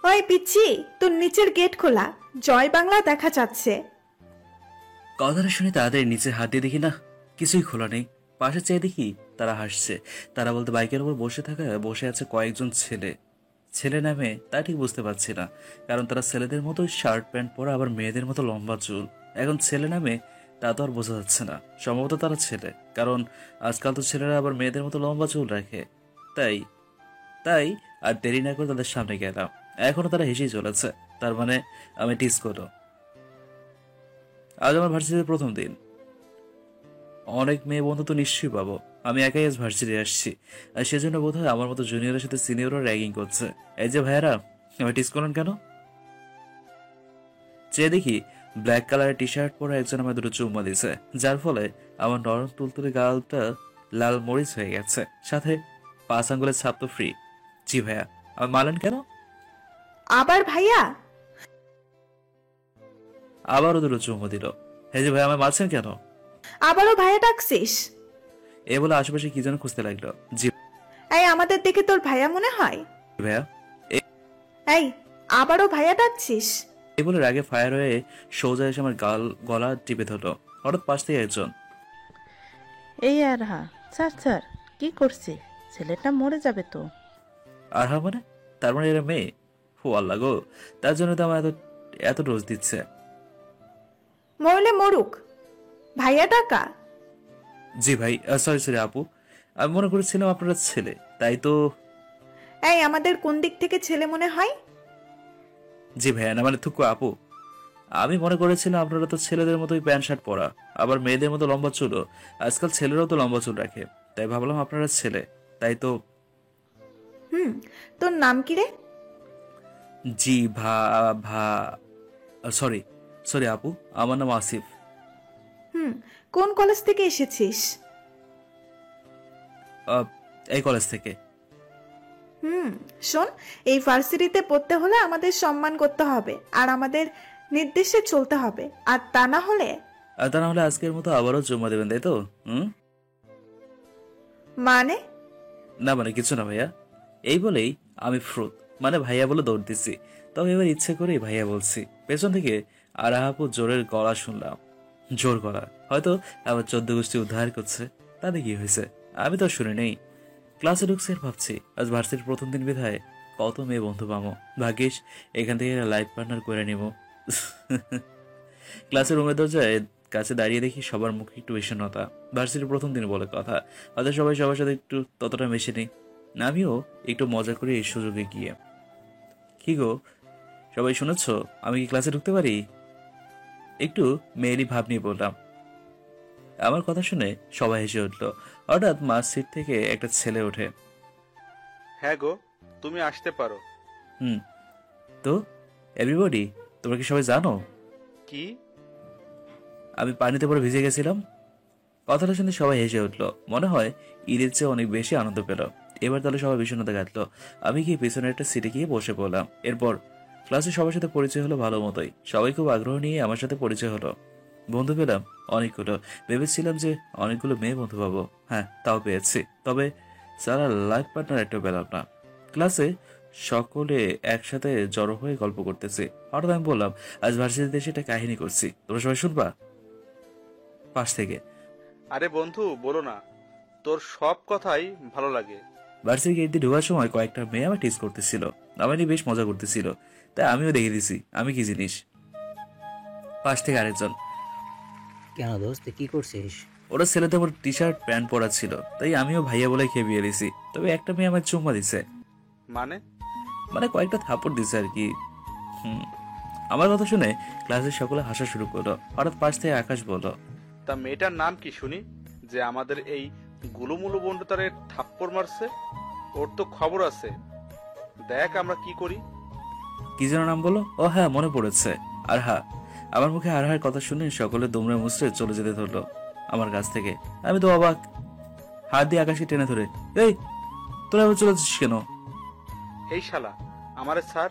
ওই পিচ্ছি, তোর নিচের গেট খোলা, জয় বাংলা দেখা যাচ্ছে। কথাটা শুনে তাদের নিচে হাত দিয়ে দেখি না, কিছুই খোলা নেই। পাশে চেয়ে দেখি তারা হাসছে। তারা বলতে বাইকের উপর বসে আছে কয়েকজন ছেলে। ছেলে নামে তা ঠিক বুঝতে পারছি না, কারণ তারা ছেলেদের মতো শার্ট প্যান্ট পরা, আবার মেয়েদের মতো লম্বা চুল। এখন ছেলে নামে তা তো আর বোঝা যাচ্ছে না, সম্ভবত তারা ছেলে, কারণ আজকাল তো ছেলেরা আবার মেয়েদের মতো লম্বা চুল রাখে। তাই তাই আর দেরি না করে তাদের সামনে গেলাম। এখনো তারা হেসেই চলেছে, তার মানে আমি টিস করো। আজ আমার ভার্সিটির প্রথম দিন। অনেক মেয়ে বন্ধু তো নিশ্চয়ই পাবো। আমি একাই আজ ভার্সিটি আসছি, আর সেজন্য বোধহয় আমার মতো জুনিয়রের সাথে সিনিয়ররা র্যাগিং করছে। এই যে ভাইয়ারা, আমি টিস করেন কেন? চেয়ে দেখি ব্ল্যাক কালারের টি শার্ট পরে একজন আমার দুটো চুম্মা দিছে, যার ফলে আমার নরম তুলতুলে গালটা লাল মরিচ হয়ে গেছে, সাথে 5 আঙ্গুলের ছাপ তো ফ্রি। জি ভাইয়া, আমার মালেন কেন? আবার ভাইয়া? আবারও দুটো চুম্মা দিল। হে যে ভাইয়া, আমার মারছেন কেন? আবারও ভাইয়া ডাকছিস? এ বলে আশেপাশে কি যেন খুঁজতে লাগলো। জি এই, আমাদের দেখে তোর ভাইয়া মনে হয়? ভাইয়া। এই, আবারও ভাইয়া ডাকছিস? এই বলে রাগে ফায়ার হয়ে সোজা এসে আমার গলা টিপে ধরলো। হঠাৎ পাশ থেকে একজন, এই আরহা, স্যার স্যার, কি করছে? ছেলেটা মরে যাবে তো। আর হ্যাঁ মানে, তার মানে এরা মেয়ে? ও আল্লাহ গো, তার জন্য তো আমার এত এত ডোজ দিচ্ছে। মরলে মরুক, ভাইয়া ডাকা। জি ভাই, সরি সরি আপু, আমি মনে করেছিলাম আপনারা ছেলে, তাই তো। এই, আমাদের কোন দিক থেকে ছেলে মনে হয়? জি ভাইয়া, না মানে থুকু আপু, আমি মনে করেছিলাম আপনারা তো ছেলেদের মতোই প্যান্ট শার্ট পরা, আবার মেয়েদের মতো লম্বা চুলও। আজকাল ছেলেরাও তো লম্বা চুল রাখে, তাই ভাবলাম আপনারা ছেলে, তাই তো। তোর নাম কি রে? জি ভা ভা সরি সরি আপু, আমার নাম আসিফ। কোন কলেজ থেকে এসেছিস? এই কলেজ থেকে। শোন, এই ভার্সিটিতে পড়তে হলে আমাদের সম্মান করতে হবে, আর আমাদের নির্দেশে চলতে হবে, আর তা না হলে। আর তা না হলে আজকের মতো আবারও জমা দেবেন, তাই তো? মানে? না মানে কিছু না ভাইয়া। এই বলেই আমি ফ্রুত মানে ভাইয়া বলে দৌড় দিচ্ছি। তবে এবার ইচ্ছে করেই ভাইয়া বলছি। পেছন থেকে আরাহাপু জোরের গলা শুনলাম, জোর গলা, হয়তো আবার 14 গোষ্ঠী উদ্ধার করছে। তাতে কি হয়েছে, আমি তো শুনি নেই। ক্লাসে ঢুকছে আর ভাবছি আজ ভার্সিটির প্রথম দিন বিধায় কত মেয়ে বন্ধু পাবো। ভাগ্যিস এখান থেকে লাইফ পার্টনার করে নিব। ক্লাসের রুমের দরজায় কাছে দাঁড়িয়ে দেখি সবার মুখে একটু বিষণ্ণতা। ভার্সিটির প্রথম দিন বলে কথা, হয়তো সবাই সবার সাথে একটু ততটা মেশে নেই। আমিও একটু মজা করি এই সুযোগে গিয়ে। কি গো সবাই, শুনেছ আমি কি ক্লাসে ঢুকতে পারি? একটু মেয়েলি ভাব নিয়ে বললাম। আমার কথা শুনে সবাই হেসে উঠলো। হঠাৎ মার সিট থেকে একটা ছেলে ওঠে। হ্যাঁ গো, তুমি আসতে পারো। হুম, তো এভরিবডি, তোমরা কি সবাই জানো কি? আমি পানিতে পড়ে ভিজে গেছিলাম? কথাটা শুনে সবাই হেসে উঠলো। মনে হয় ঈদের চেয়ে অনেক বেশি আনন্দ পেল। এবার তাহলে সবাই বিষণ্ণতা কাটলো। আমি গিয়ে পিছনে একটা সিটে গিয়ে বসে পড়লাম। এরপর ক্লাসে সবার সাথে পরিচয় হলো ভালো মতোই। সবাই খুব আগ্রহ নিয়ে আমার সাথে পরিচয় হলো। বন্ধু পেলাম অনেকগুলো। ভেবেছিলাম যে অনেকগুলো মেয়ে বন্ধু পাবো, হ্যাঁ তাও পেয়েছি। তবে সারা লাইফ পার্টনার একটা পেলাম না। ক্লাসে সকলে একসাথে জড়ো হয়ে গল্প করতেছে। হঠাৎ আমি বললাম, আজ ভার্সিটিতে এসে একটা কাহিনী করছি, তোমরা সবাই শুনবা? পাশ থেকে, আরে বন্ধু, বলো না, তোর সব কথাই ভালো লাগে। ভার্সিটি গেট দিয়ে ঢোকার সময় কয়েকটা মেয়ে আমার টিজ করতেছিল, আমার নিয়ে বেশ মজা করতেছিল, তাই আমিও দেখে দিছি আমি কি জিনিস। পাশ থেকে আরেকজন, কেন দোস্ত, কি করছিস? ওরা ছেলেদের আমার টি শার্ট প্যান্ট পরা ছিল, তাই আমিও ভাইয়া বলে খেয়ে দিছি। তবে একটা মেয়ে আমার চুম্মা দিছে, মানে? মানে কয়েকটা থাপড় দিছে আর কি। আমার কথা শুনে ক্লাসের সকলে হাসা শুরু করলো। হঠাৎ পাশ থেকে আকাশ বলল, তা মেয়েটার নাম কি শুনি, যে আমাদের এই গুলুমুলু বন্ধুটারে থাপ্পড় মারছে? ওর তো খবর আছে, দেখ আমরা কি করি। কি যেন নাম বলো? ও হ্যাঁ, মনে পড়েছে, আরহা। আমার মুখে আরহার কথা শুনে সকলে দুমড়ে মুচড়ে চলে যেতে ধরলো আমার কাছ থেকে। আমি তো অবাক, হাত দিয়ে আকাশকে টেনে ধরে, এই তোরা এবার চলে যাচ্ছিস কেন? এই শালা, আমারে স্যার,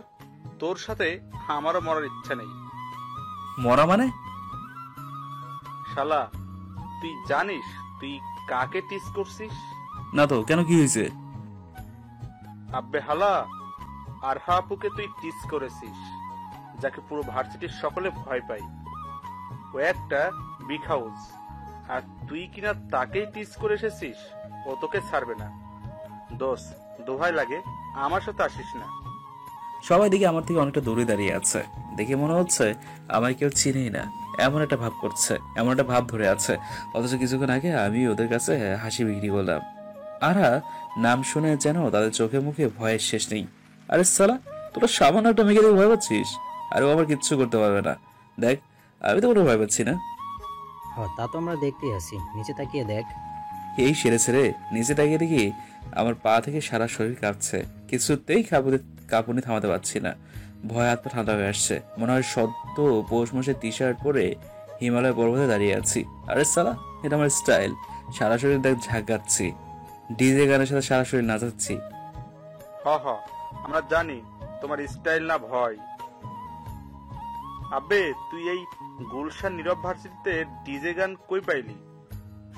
তোর সাথে আমারও মরার ইচ্ছা নেই। মরা মানে? শালা, তুই জানিস তুই কাকে টিস করছিস? না তো, কেন কি হয়েছে? আব্বে হালা, আরহা আপুকে তুই টিচ করেছিস, যাকে পুরো ভার্সিটির সকলে ভয় পায়। ও একটা বিগ হাউস, আর তুই কিনা তাকেই টিচ করে এসেছিস। ও তোকে ছাড়বে না। দোষ, দোহাই লাগে, আমার সাথে আসিস না। সবাই দেখে আমার থেকে অনেকটা দূরে দাঁড়িয়ে আছে। দেখে মনে হচ্ছে আমায় কেউ চিনেই না, এমন একটা ভাব করছে, এমন একটা ভাব ধরে আছে। অথচ কিছুক্ষণ আগে আমি ওদের কাছে হাসি বিক্রি করলাম। আরা নাম শুনে যেন তাদের চোখে মুখে ভয়ের শেষ নেই। আরে সালা, তোরা সামান্য একটা মেয়েকে দেখে ভয় পাচ্ছিস? আরে ও আবার কিচ্ছু করতে পারবে না। দেখ, আমি তো কোনো ভয় পাচ্ছি না। তা তো আমরা দেখতেই আছি, নিচে তাকিয়ে দেখ। এই সেরেছে রে, নিচে তাকিয়ে দেখি আমার পা থেকে সারা শরীর কাঁপছে। কিছুতেই কাঁপুনি থামাতে পারছি না। ভয় হাত পা ঠান্ডা হয়ে আসছে। মনে হয় সদ্য পৌষ মাসে টি শার্ট পরে হিমালয় পর্বতে দাঁড়িয়ে আছি। আরে সালা, এটা আমার স্টাইল। সারা শরীর দেখ ঝাঁকাচ্ছি, ডিজে গানের সাথে সারা শরীর নাচাচ্ছি। হ হ, আমরা জানি তোমার স্টাইল না ভয়। আবে, তুই এই গুলশান নীরব ভার্সিটিতে ডিজে গান কই পাইলি?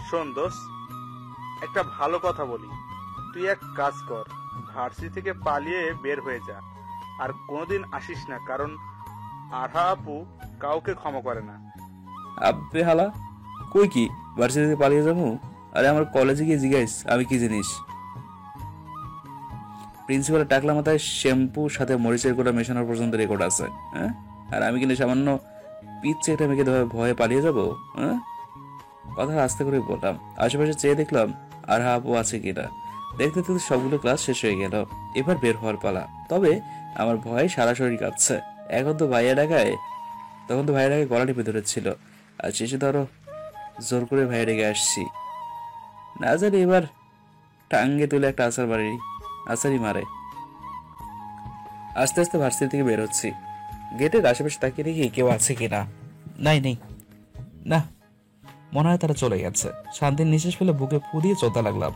শোন দোষ, একটা ভালো কথা বলি। তুই এক কাজ কর, ভার্সিটি থেকে পালিয়ে বের হয়ে যা, আর কোনোদিন আসিস না, কারণ আরহা আপু কাউকে ক্ষমা করে না। আব্বে হালা, কই কি ভার্সিটি থেকে পালিয়ে যাবো? আরে আমার কলেজে গিয়ে জিজ্ঞাস আমি কি জিনিস। প্রিন্সিপালের টাকলা মাথায় শ্যাম্পুর সাথে মরিচের গোড়া মেশানোর পর্যন্ত রেকর্ড আছে। হ্যাঁ, আর আমি কিন্তু সামান্য পিচ্ছে একটা মেয়েকে ভয়ে পালিয়ে যাবো? হ্যাঁ, কথা আস্তে করে বললাম। আশেপাশে চেয়ে দেখলাম আর আপু আছে কিনা। দেখতে দেখতে সবগুলো ক্লাস শেষ হয়ে গেল। এবার বের হওয়ার পালা। তবে আমার ভয়ে সারা শরীর কাঁপছে। তখন তো ভাইয়া ডাকায় গলা টিপে ধরেছিল, আর শেষে ধরো জোর করে ভাইয়া ডেকে আসছি। না জানি এবার টাঙ্গে তুলে একটা আসারি মারে। আস্তে আস্তে ভার্সিটি থেকে বের হচ্ছি। গেটের আশেপাশে তাকিয়ে দেখি কেউ আছে কিনা। নেই না, মনে হয় তারা চলে গেছে। শান্তির নিঃশ্বাস ফেলে বুকে ফু দিয়ে চলতে লাগলাম।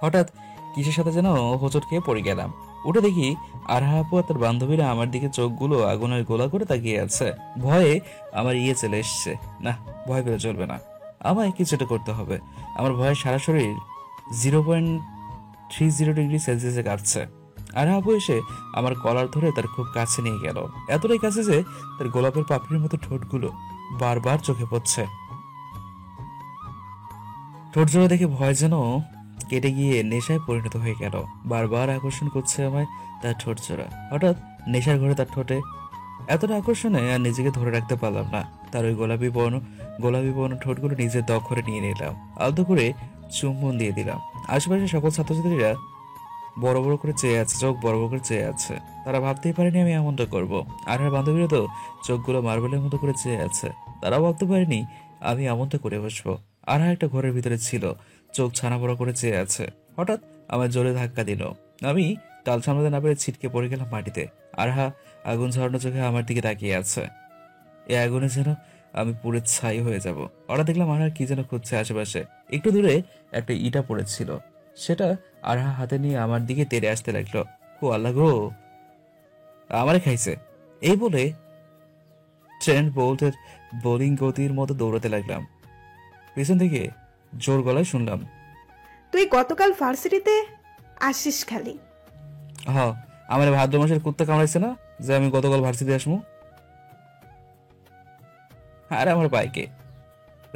হঠাৎ কিসের সাথে যেন হোঁচট খেয়ে পড়ে গেলাম। উঠে দেখি আরহা আপু আর তার বান্ধবীরা আমার দিকে চোখগুলো আগুনের গোলা করে তাকিয়ে আছে। ভয়ে আমার চলে এসছে। না, ভয় পেলে চলবে না, আমায় কিছুটা করতে হবে। আমার ভয়ে সারা শরীর 0.30 ডিগ্রি সেলসিয়াসে কাটছে। আরহা আপু এসে আমার কলার ধরে তার খুব কাছে নিয়ে গেল, এতটাই কাছে যে তার গোলাপের পাপড়ির মতো ঠোঁটগুলো বারবার চোখে পড়ছে। ঠোঁট জোড়া দেখে ভয় যেন কেটে গিয়ে নেশায় পরিণত হয়ে গেল। বারবার আকর্ষণ করছে আমায় তার ঠোঁট জোড়া। হঠাৎ নেশার ঘরে তার ঠোঁটে এতটা আকর্ষণে আর নিজেকে ধরে রাখতে পারলাম না। তার ওই গোলাপি বর্ণ ঠোঁটগুলো নিজের দখলে নিয়ে নিলাম। আলতো করে চুম্বন দিয়ে দিলাম। আশেপাশে সকল ছাত্রছাত্রীরা বড় বড় করে চেয়ে আছে, চোখ বড় বড় করে চেয়ে আছে। তারা ভাবতেই পারেনি আমি এমনটা করব। আর আমার বান্ধবীরা তো চোখগুলো মার্বেলের মতো করে চেয়ে আছে। তারাও ভাবতে পারেনি আমি এমনটা করে বসবো। আর একটা ঘরের ভিতরে ছিল, চোখ ছানা বড় করে চেয়ে আছে। হঠাৎ আমার জোরে ধাক্কা দিল। আমি তাল সামলাতে না পেরে ছিটকে পড়ে গেলাম মাটিতে। আরহা আগুন ঝরানো চোখে আমার দিকে তাকিয়ে আছে। এ আগুনে যেন আমি পুরো ছাই হয়ে যাব। ওরা দেখলাম আরহা কি যেন খুঁজছে আশেপাশে। একটু দূরে একটা ইটা পড়েছিল, সেটা আরহা হাতে নিয়ে আমার দিকে তেড়ে আসতে লাগলো। ও আল্লাহ গো, আমারে খাইছে। এই বলে ট্রেন্ট বোল্টের বোলিং গতির মতো দৌড়াতে লাগলাম। পিছন থেকে জোর গলায় শুনলাম, তুই গতকাল ভার্সিটিতে আসিস খালি। আমার ভাদ্র মাসের কুত্তা কামড়াইছে না যে আমি গতকাল ভার্সিটি আসবো? আর আমার বাইকে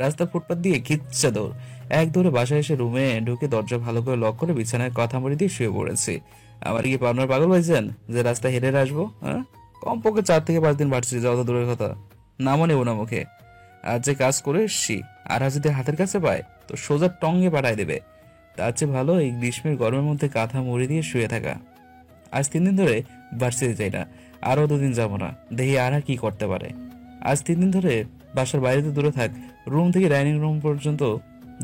রাস্তার ফুটপাত দিয়ে খিচ্ছা দৌড়। এক দৌড়ে বাসায় এসে রুমে ঢুকে দরজা ভালো করে লক করে বিছানায় কথা মরে দিয়ে শুয়ে পড়েছি। আমার কি আপনার পাগল হয়েছেন যে রাস্তায় হেঁটে আসবো? হ্যাঁ, কমপক্ষে 4 থেকে 5 দিন ভার্সিটি যাওয়া তো দূরের কথা, নামও নেব না মুখে। আজ যে কাজ করে এসছি, আর যদি হাতের কাছে পায় তো সোজা টঙ্গে পাঠায় দেবে। তার চেয়ে ভালো এই গ্রীষ্মের গরমের মধ্যে কাঁথা মুড়ি দিয়ে শুয়ে থাকা। আজ 3 দিন ধরে ভার্সিটি যাই না, আরও 2 দিন যাবো না। দেখি আর কি করতে পারে। আজ 3 দিন ধরে বাসার বাইরে তো দূরে থাক, রুম থেকে ডাইনিং রুম পর্যন্ত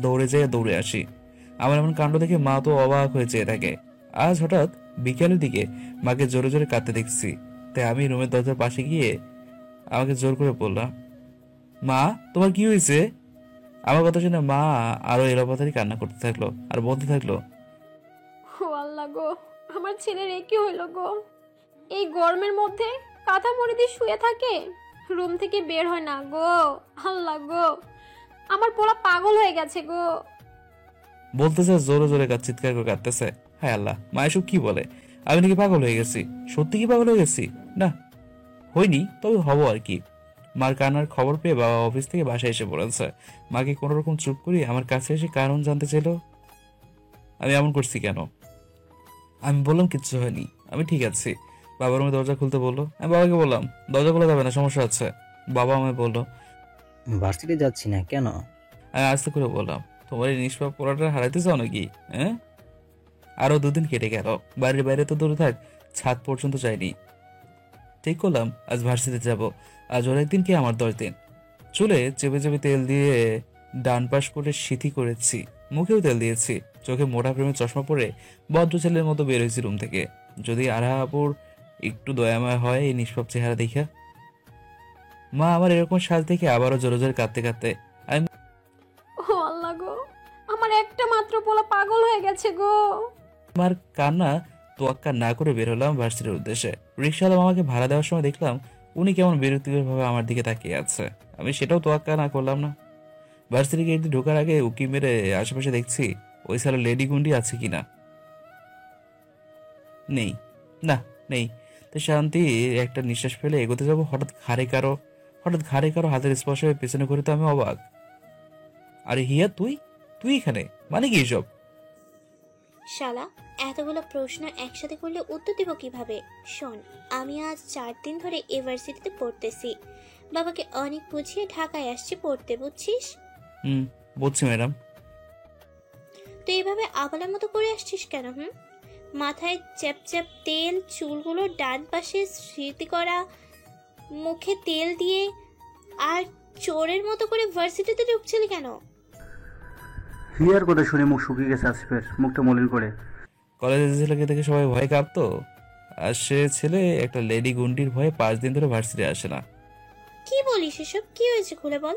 দৌড়ে আসি। আমার এমন কাণ্ড দেখে মা তো অবাক হয়ে চেয়ে থাকে। আজ হঠাৎ বিকেলের দিকে মাকে জোরে জোরে কাঁদতে দেখছি। তাই আমি রুমের দরজার পাশে গিয়ে আমাকে জোর করে বললাম, মা তোমার কি হয়েছে? আমার কথা শুনে মা আরো এলোপাতারি কান্না করতে থাকলো আর বলতে থাকলো, ও আল্লাহ গো, আমার ছেলের একই হইল গো। এই গরমের মধ্যে কাঁথা মুড়ি দিয়ে শুয়ে থাকে, রুম থেকে বের হয় না গো। আল্লাহ গো, আমার পোলা পাগল হয়ে গেছে গো। বলতেছে জোরে জোরে চিৎকার করে কাঁদতেছে। হায় আল্লাহ, মা এসব কি বলে? আমি নাকি পাগল হয়ে গেছি। সত্যি কি পাগল হয়ে গেছি? না, হয়নি, তবে হব আর কি। মার কান্নার খবর পেয়ে বাবা অফিস থেকে বাসায় এসে পড়েছে। মাকে কোনো রকম চুপ করি আমার কাছে এসে কারণ জানতে চাইল। আমি এমন করছি কেন? আমি বললাম কিচ্ছু হয়নি, আমি ঠিক আছি। বাবার রুমে দরজা খুলতে বললো। আমি বাবাকে বললাম দরজা খোলা যাবে না, সমস্যা আছে। বাবা আমায় বললো। ভার্সিটি যাচ্ছি না কেন? আমি আস্তে করে বললাম, তোমার এই নিষ্পাপ পোলাটা হারাইতে চাও নাকি? হ্যাঁ? আরো 2 দিন কেটে গেল, বাড়ির বাইরে তো দূরে থাক, ছাদ পর্যন্ত যাইনি। ঠিক করলাম আজ ভার্সিটিতে যাব। আজ ওর একদিন কি আমার 10 দিন। চুলে চেপে চেপে তেল দিয়ে ডান পাশ করে সিথি করেছি, মুখেও তেল দিয়েছি, চোখে মোটা প্রেমের চশমা পরে ভদ্র ছেলের মতো বের হয়েছি রুম থেকে। যদি আরাহাপুর একটু দয়াময় হয় এই নিষ্পাপ চেহারা দেখা। মা আমার এরকম সাজ দেখে আবারও জোরে জোরে কাঁদতে কাঁদতে আমি ও আল্লাহ গো, আমার একটা মাত্র পোলা পাগল হয়ে গেছে গো। আমার কান্না তোয়াক্কা না করে বের হলাম ভার্সিটির উদ্দেশ্যে। রিক্সাওয়ালা মামাকে ভাড়া দেওয়ার সময় দেখলাম উনি কেমন বিরক্তিকর ভাবে আমার দিকে তাকিয়ে আছে। আমি সেটাও তোয়াক্কা না করলাম না। ভার্সিটি গেট দিয়ে ঢোকার আগে উকি মেরে আশেপাশে দেখছি ওই সালে লেডি গুন্ডি আছে কিনা। নেই, না নেই। তো শান্তি একটা নিঃশ্বাস ফেলে এগোতে যাবো, হঠাৎ ঘাড়ে কারো হাতের স্পর্শ হয়ে পেছনে ঘুরে তো আমি অবাক। আরে হিয়া, তুই তুই এখানে? মানে কি এসব? শালা, এতগুলো প্রশ্ন একসাথে করলে উত্তর দেব কিভাবে? শোন, আমি আজ 4 দিন ধরে ইউনিভার্সিটিতে পড়তেছি। বাবাকে অনেক বুঝিয়ে ঢাকায় আসছি পড়তে, বুঝছিস? বলছি ম্যাডাম। তুই এভাবে আবালের মতো করে আসছিস কেন? মাথায় চ্যাপ তেল, চুলগুলো ডান পাশে স্মৃতি করা, মুখে তেল দিয়ে, আর চোরের মতো করে ভার্সিটিতে ঢুকছিলি কেন? হিয়ার কথা শুনে মুখ শুকিয়ে গেছে আসিফের, মুখটা মলিন করে। কলেজের ছেলেকে দেখে সবাই ভয় কাঁপতো, আর সে ছেলে একটা লেডি গুন্ডির ভয়ে 5 দিন ধরে ভার্সিটি আসে না। কি বলিস এসব? কি হয়েছে খুলে বল।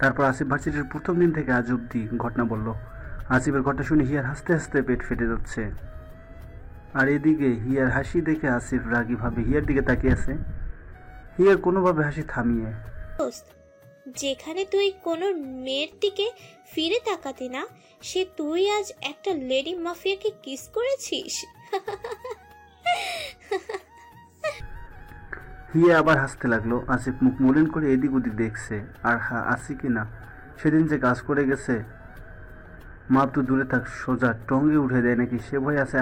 তারপর আসিফ ভার্সিটির প্রথম দিন থেকে আজ অব্দি ঘটনা বলল। আসিফের ঘটনা শুনে হিয়ার হাসতে হাসতে পেট ফেটে যাচ্ছে। আর এদিকে হিয়ার হাসি দেখে আসিফ রাগী ভাবে হিয়ার দিকে তাকিয়ে আছে। হিয়ার কোনোভাবে হাসি থামিয়ে, দোস্ত, যেখানে তুই কোনো মেয়ের দিকে ফিরে তাকাতি না, সে তুই আজ একটা লেডি মাফিয়াকে কিস করেছিস। হিয়া আবার হাসতে লাগলো। আসিফ মুখ মলিন করে এদিক ওদিক দেখছে। আর আসি কিনা সেদিন যে কাজ করে গেছে, মা তো দূরে থাক, সোজা টঙ্গে উঠে দেয় নাকি সে ভয় আছে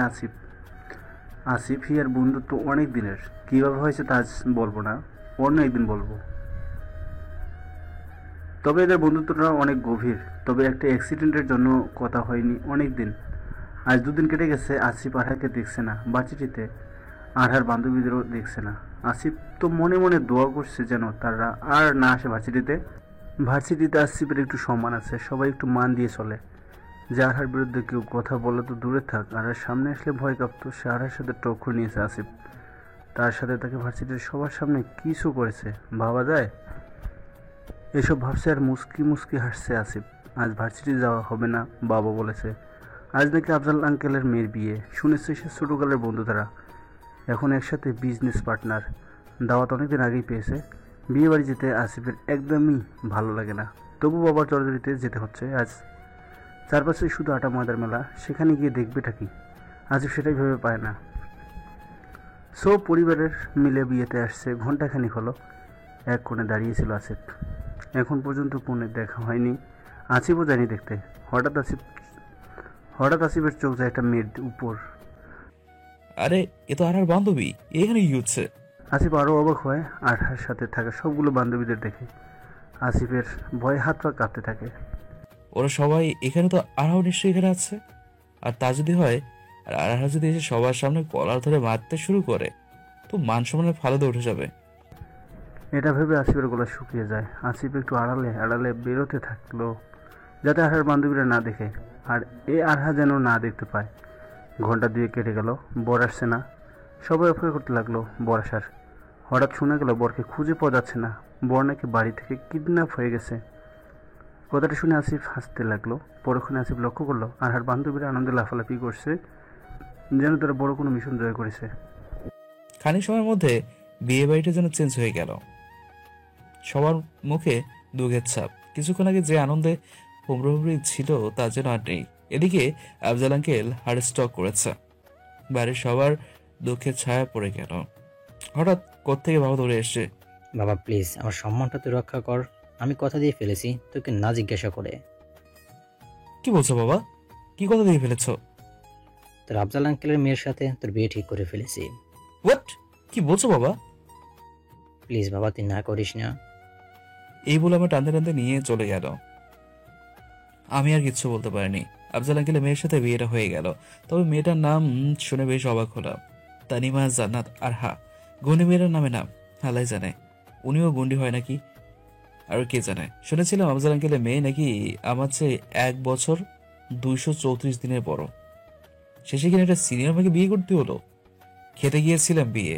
আসিফ হিয়ার বন্ধুত্ব অনেক দিনের। কিভাবে হয়েছে তা আজ বলবো না, অন্য একদিন বলবো। তবে এদের বন্ধুত্বটা অনেক গভীর। তবে একটা অ্যাক্সিডেন্টের জন্য কথা হয়নি অনেক দিন। আজ 2 দিন কেটে গেছে, আসিফ আরহাকে দেখছে না ভার্সিটিতে, আরহার বান্ধবীদেরও দেখছে না। আসিফ তো মনে মনে দোয়া করছে যেন তারা আর না আসে ভার্সিটিতে আসিফের একটু সম্মান আছে, সবাই একটু মান দিয়ে চলে। যে আরহার বিরুদ্ধে কেউ কথা বলে তো দূরে থাক, আরহার সামনে আসলে ভয় কাঁপতো। সে আরহার সাথে টক্কর নিয়েছে আসিফ, তার সাথে তাকে ভার্সিটির সবার সামনে কিছু করেছে, ভাবা যায়? এসব ভাবছে আর মুস্কি হাসছে আসিফ। আজ ভার্সিটি যাওয়া হবে না, বাবা বলেছে। আজ নাকি আফজাল আঙ্কেলের মেয়ের বিয়ে, শুনেছে সে ছোটকালের বন্ধু তারা, এখন একসাথে বিজনেস পার্টনার। দাওয়াত অনেকদিন আগেই পেয়েছে। বিয়ে বাড়ি যেতে আসিফের একদমই ভালো লাগে না, তবু বাবার চরজরিতে যেতে হচ্ছে। আজ চারপাশে শুধু আটা ময়দার মেলা, সেখানে গিয়ে দেখবেটা কি? আসিফ সেটাই ভেবে পায় না। সব পরিবারের মিলে বিয়েতে আসছে, ঘন্টাখানিক হলো। এক কোণে দাঁড়িয়েছিল আসিফ, এখন পর্যন্ত কোণে দেখা হয়নি, আসিফও যায়নি দেখতে। হঠাৎ আসিফের চোখ যায় একটা মেয়ের উপর। আরে এ তো আরহার বান্ধবী, এখানে কি হচ্ছে? আসিফ আরও অবাক হয় আরহার সাথে থাকা সবগুলো বান্ধবীদের দেখে। আসিফের ভয়ে হাত পা কাঁপতে থাকে। ওরা সবাই এখানে, তো আরহাও নিশ্চয়ই এখানে আছে। আর তা যদি হয়, আর আরহা যদি এসে সবার সামনে কলার ধরে মারতে শুরু করে, তো মান সম্মানের ফালুদা উঠে যাবে। এটা ভেবে আসিফের গলা শুকিয়ে যায়। আসিফ একটু আড়ালে বেরোতে থাকলো, যাতে আরহার বান্ধবীরা না দেখে, আর আরহা যেন না দেখতে পায়। ঘন্টা 2 কেটে গেল, বর আসছে না। সবাই অপেক্ষা করতে লাগলো বর আসার। হঠাৎ শোনা গেল বরকে খুঁজে পাওয়া যাচ্ছে না, বর নাকি বাড়ি থেকে কিডন্যাপ হয়ে গেছে। কথাটা শুনে আসিফ হাসতে লাগলো। পরক্ষণে আসিফ লক্ষ্য করলো আরহার বান্ধবীরা আনন্দে লাফালাফি করছে, যেন তারা বড় কোনো মিশন জয় করেছে। খানিক সময়ের মধ্যে বিয়ে বাড়িটা যেন চেঞ্জ হয়ে গেল, সবার মুখে দুঃখের ছাপ। কিছুক্ষণ আগে যে আনন্দে হুমড়ি ছিল তা যেন আর নেই। এদিকে আফজাল আঙ্কেল হার্ট স্ট্রোক করেছে। বাড়ির সবার দুঃখের ছায়া পড়ে গেল। হঠাৎ কোত্থেকে বাবা দৌড়ে এসছে। বাবা প্লিজ আমার সম্মানটা তুই রক্ষা কর, আমি কথা দিয়ে ফেলেছি তোকে না জিজ্ঞাসা করে। কি বলছো বাবা? কি কথা দিয়ে ফেলেছো? তোর আফজাল আঙ্কেলের মেয়ের সাথে তোর বিয়ে ঠিক করে ফেলেছি। হোয়াট? কি বলছো বাবা? প্লিজ বাবা তুই না করিস না। এই বলে আমার টানতে টানতে নিয়ে চলে গেল। আমি আর কিচ্ছু বলতে পারিনি। আফজাল আঙ্কেলের মেয়ের সাথে বিয়েটা হয়ে গেল। তবে মেয়েটার নাম শুনে বেশ অবাক হলাম। তানিমা জান্নাত আরহা। গুন্ডি মেয়েটার নামে নাম, আল্লাহ জানে। উনিও গুন্ডি হয় নাকি, আর কে জানে। শুনেছিলাম আফজাল আঙ্কেলের মেয়ে নাকি আমার চেয়ে 1 বছর 234 দিনের বড়। শেষে কিনা একটা সিনিয়র মেয়েকে বিয়ে করতে হলো। খেতে গিয়েছিলাম বিয়ে,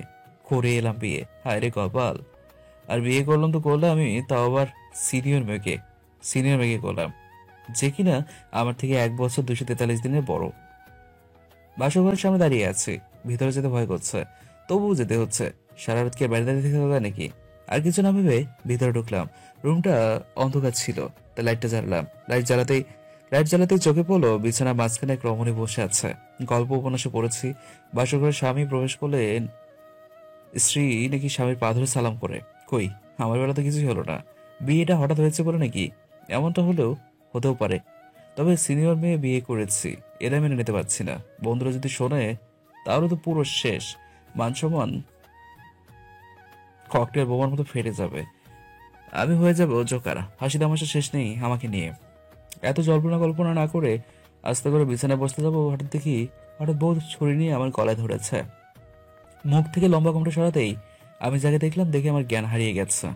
করে এলাম বিয়ে। হায় রে কপাল। আর বিয়ে করলাম তো করলাম আমি, তাও আবার সিনিয়র মেয়েকে করলাম, যে কিনা আমার থেকে 1 বছর 243 দিনের বড়। বাসঘরের সামনে দাঁড়িয়ে আছে, ভিতরে যেতে ভয় করছে, তবুও যেতে হচ্ছে। সারা রাত কি বাইরে দাঁড়িয়ে থেকে হবে নাকি? আর কিছু না ভেবে ভিতরে ঢুকলাম। রুমটা অন্ধকার ছিল, তাই লাইটটা জ্বালালাম। লাইট জ্বালাতেই চোখে পড়লো বিছানার মাঝখানে এক রমণী বসে আছে। গল্প উপন্যাসে পড়েছি, বাসঘরে স্বামী প্রবেশ করলে স্ত্রী নাকি স্বামীর পা ধরে সালাম করে। কই, আমার বেলা তো কিছুই হলো না। বিয়েটা হঠাৎ হয়েছে বলে নাকি? এমনটা হতেও পারে। তবে সিনিয়র মেয়ে বিয়ে করেছি, এরা মেনে নিতে পারছি না। বন্ধুরা যদি শোনে তাহলে তো পুরো শেষ। মান সম্মান ককটেল বোমার মতো ফেটে যাবে। আমি হয়ে যাবো জোকারা। হাসি তামাশা শেষ নেই আমাকে নিয়ে। এত কল্পনা না করে আস্তে করে বিছানায় বসতে যাবো, হঠাৎ বউ ছুরি নিয়ে আমার গলায় ধরেছে। মুখ থেকে লম্বা কোমটা সরাতেই আমি যাকে দেখলাম দেখে আমার জ্ঞান হারিয়ে গেছে।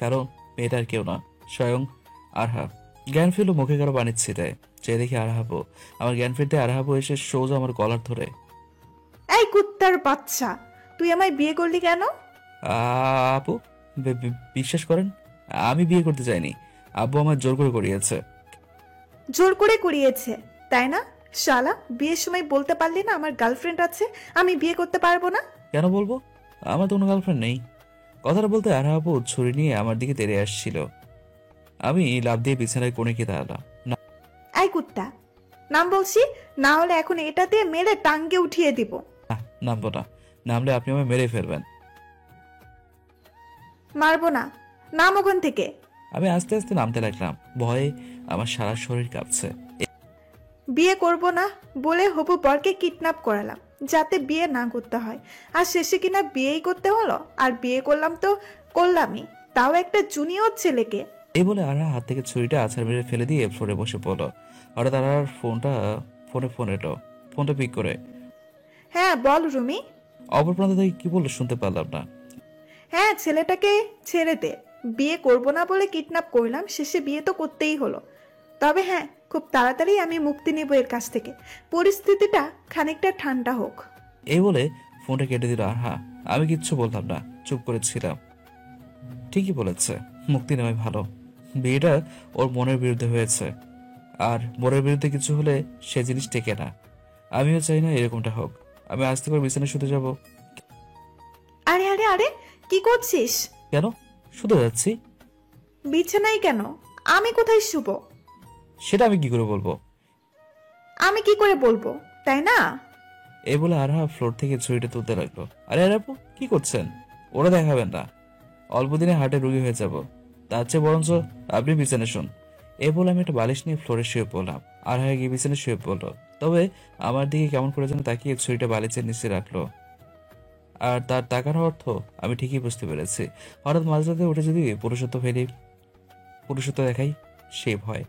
কারণ মেয়েটা আর কেউ না, স্বয়ং আরহা। জ্ঞান ফিরল মুখে কারো পানির ছিটায়। চেয়ে দেখি আরহাবো। আমার জ্ঞান ফিরতে আরহাবো এসে সোজা আমার কলার ধরে। এই কুত্তার বাচ্চা, তুই আমায় বিয়ে করলি কেন? আপু, বিশ্বাস করেন, আমি বিয়ে করতে চাইনি। আব্বু আমার জোর করে করিয়েছে। জোর করে করিয়েছে তাই না? শালা, বিয়ের সময় বলতে পারলি না আমার গার্লফ্রেন্ড আছে, আমি বিয়ে করতে পারবো না? কেন বলবো? আমার তো কোনো গার্লফ্রেন্ড নেই। কথাটা বলতে আরহা আপু ছুরি নিয়ে আমার দিকে তেড়ে আসছিল। আমি লাফ দিয়ে বিছানায় কোণে গিয়ে দাঁড়ালাম। না, এই কুত্তা, নাম বলছি, না হলে এখন এটাতে মেরে টাঙ্গে উঠিয়ে দিব। নামবো না। নামলে আপনি আমায় মেরে ফেলবেন। মারবো না, নাম ওখান থেকে। আমি আস্তে আস্তে নামতে লাগলাম। ভয়ে আমার সারা শরীর কাঁপছে। বিয়ে করব না বলে হবু বরকে কিডন্যাপ করালাম যাতে বিয়ে না করতে হয়, আর শেষে কিনা বিয়েই করতে হলো। আর বিয়ে করলাম তো করলামই, তাও একটা জুনিয়র ছেলেকে। এই বলে আরহা হাত থেকে ছুরিটা আছাড় মেরে ফেলে দিয়ে ফ্লোরে বসে পড়লো। হঠাৎ আরহার ফোন এলো। ফোনটা পিক করে। হ্যাঁ বল রুমি। অপর প্রান্ত থেকে কি বললো শুনতে পারলাম না। হ্যাঁ, ছেলেটাকে ছেড়ে দে, বিয়ে করব না বলে কিডন্যাপ করলাম, শেষে বিয়ে তো করতেই হলো। তবে হ্যাঁ, খুব তাড়াতাড়ি আমি মুক্তি নেব এর কাছ থেকে, পরিস্থিতিটা খানিকটা ঠান্ডা হোক। এই বলে ফোনটা কেটে দিল আরহা। আমি কিচ্ছু বললাম না, চুপ করেছিলাম। ঠিকই বলেছে, মুক্তি নেওয়াই ভালো। বিয়েটা ওর মনের বিরুদ্ধে হয়েছে, আর মনের বিরুদ্ধে কিছু হলে সে জিনিস টেকে না। আমিও চাই না এরকমটা হোক। আমি আস্তে করে বিছানায় শুতে যাব। আরে আরে আরে, কি করছিস? কেন শুতে যাচ্ছি? বিছানায় কেন? আমি কোথায় শুব? সেটা আমি কি করে বলবো? আমি কি করে বলবো, তাই না? এই বলে আরহা ফ্লোর থেকে ছুরিটা তুলতে লাগলো। আরে আপু, কি করছেন? ওরা দেখাবেন না, অল্প দিনে হার্টে রোগী হয়ে যাব। তার চেয়ে বরঞ্চ আপনি বিছানে শুন। এই বলে আমি একটা বালিশ নিয়ে ফ্লোরে শুয়ে পড়লাম। আরহা গিয়ে বিছানে শুয়ে পড়লো। তবে আমার দিকে কেমন করে যেন তাকিয়ে ছুরিটা বালিশের নিচে রাখলো। আর তার তাকানোর অর্থ আমি ঠিকই বুঝতে পেরেছি। হঠাৎ মাঝরাতে উঠে যদি পুরুষত্ব দেখাই, সে ভয়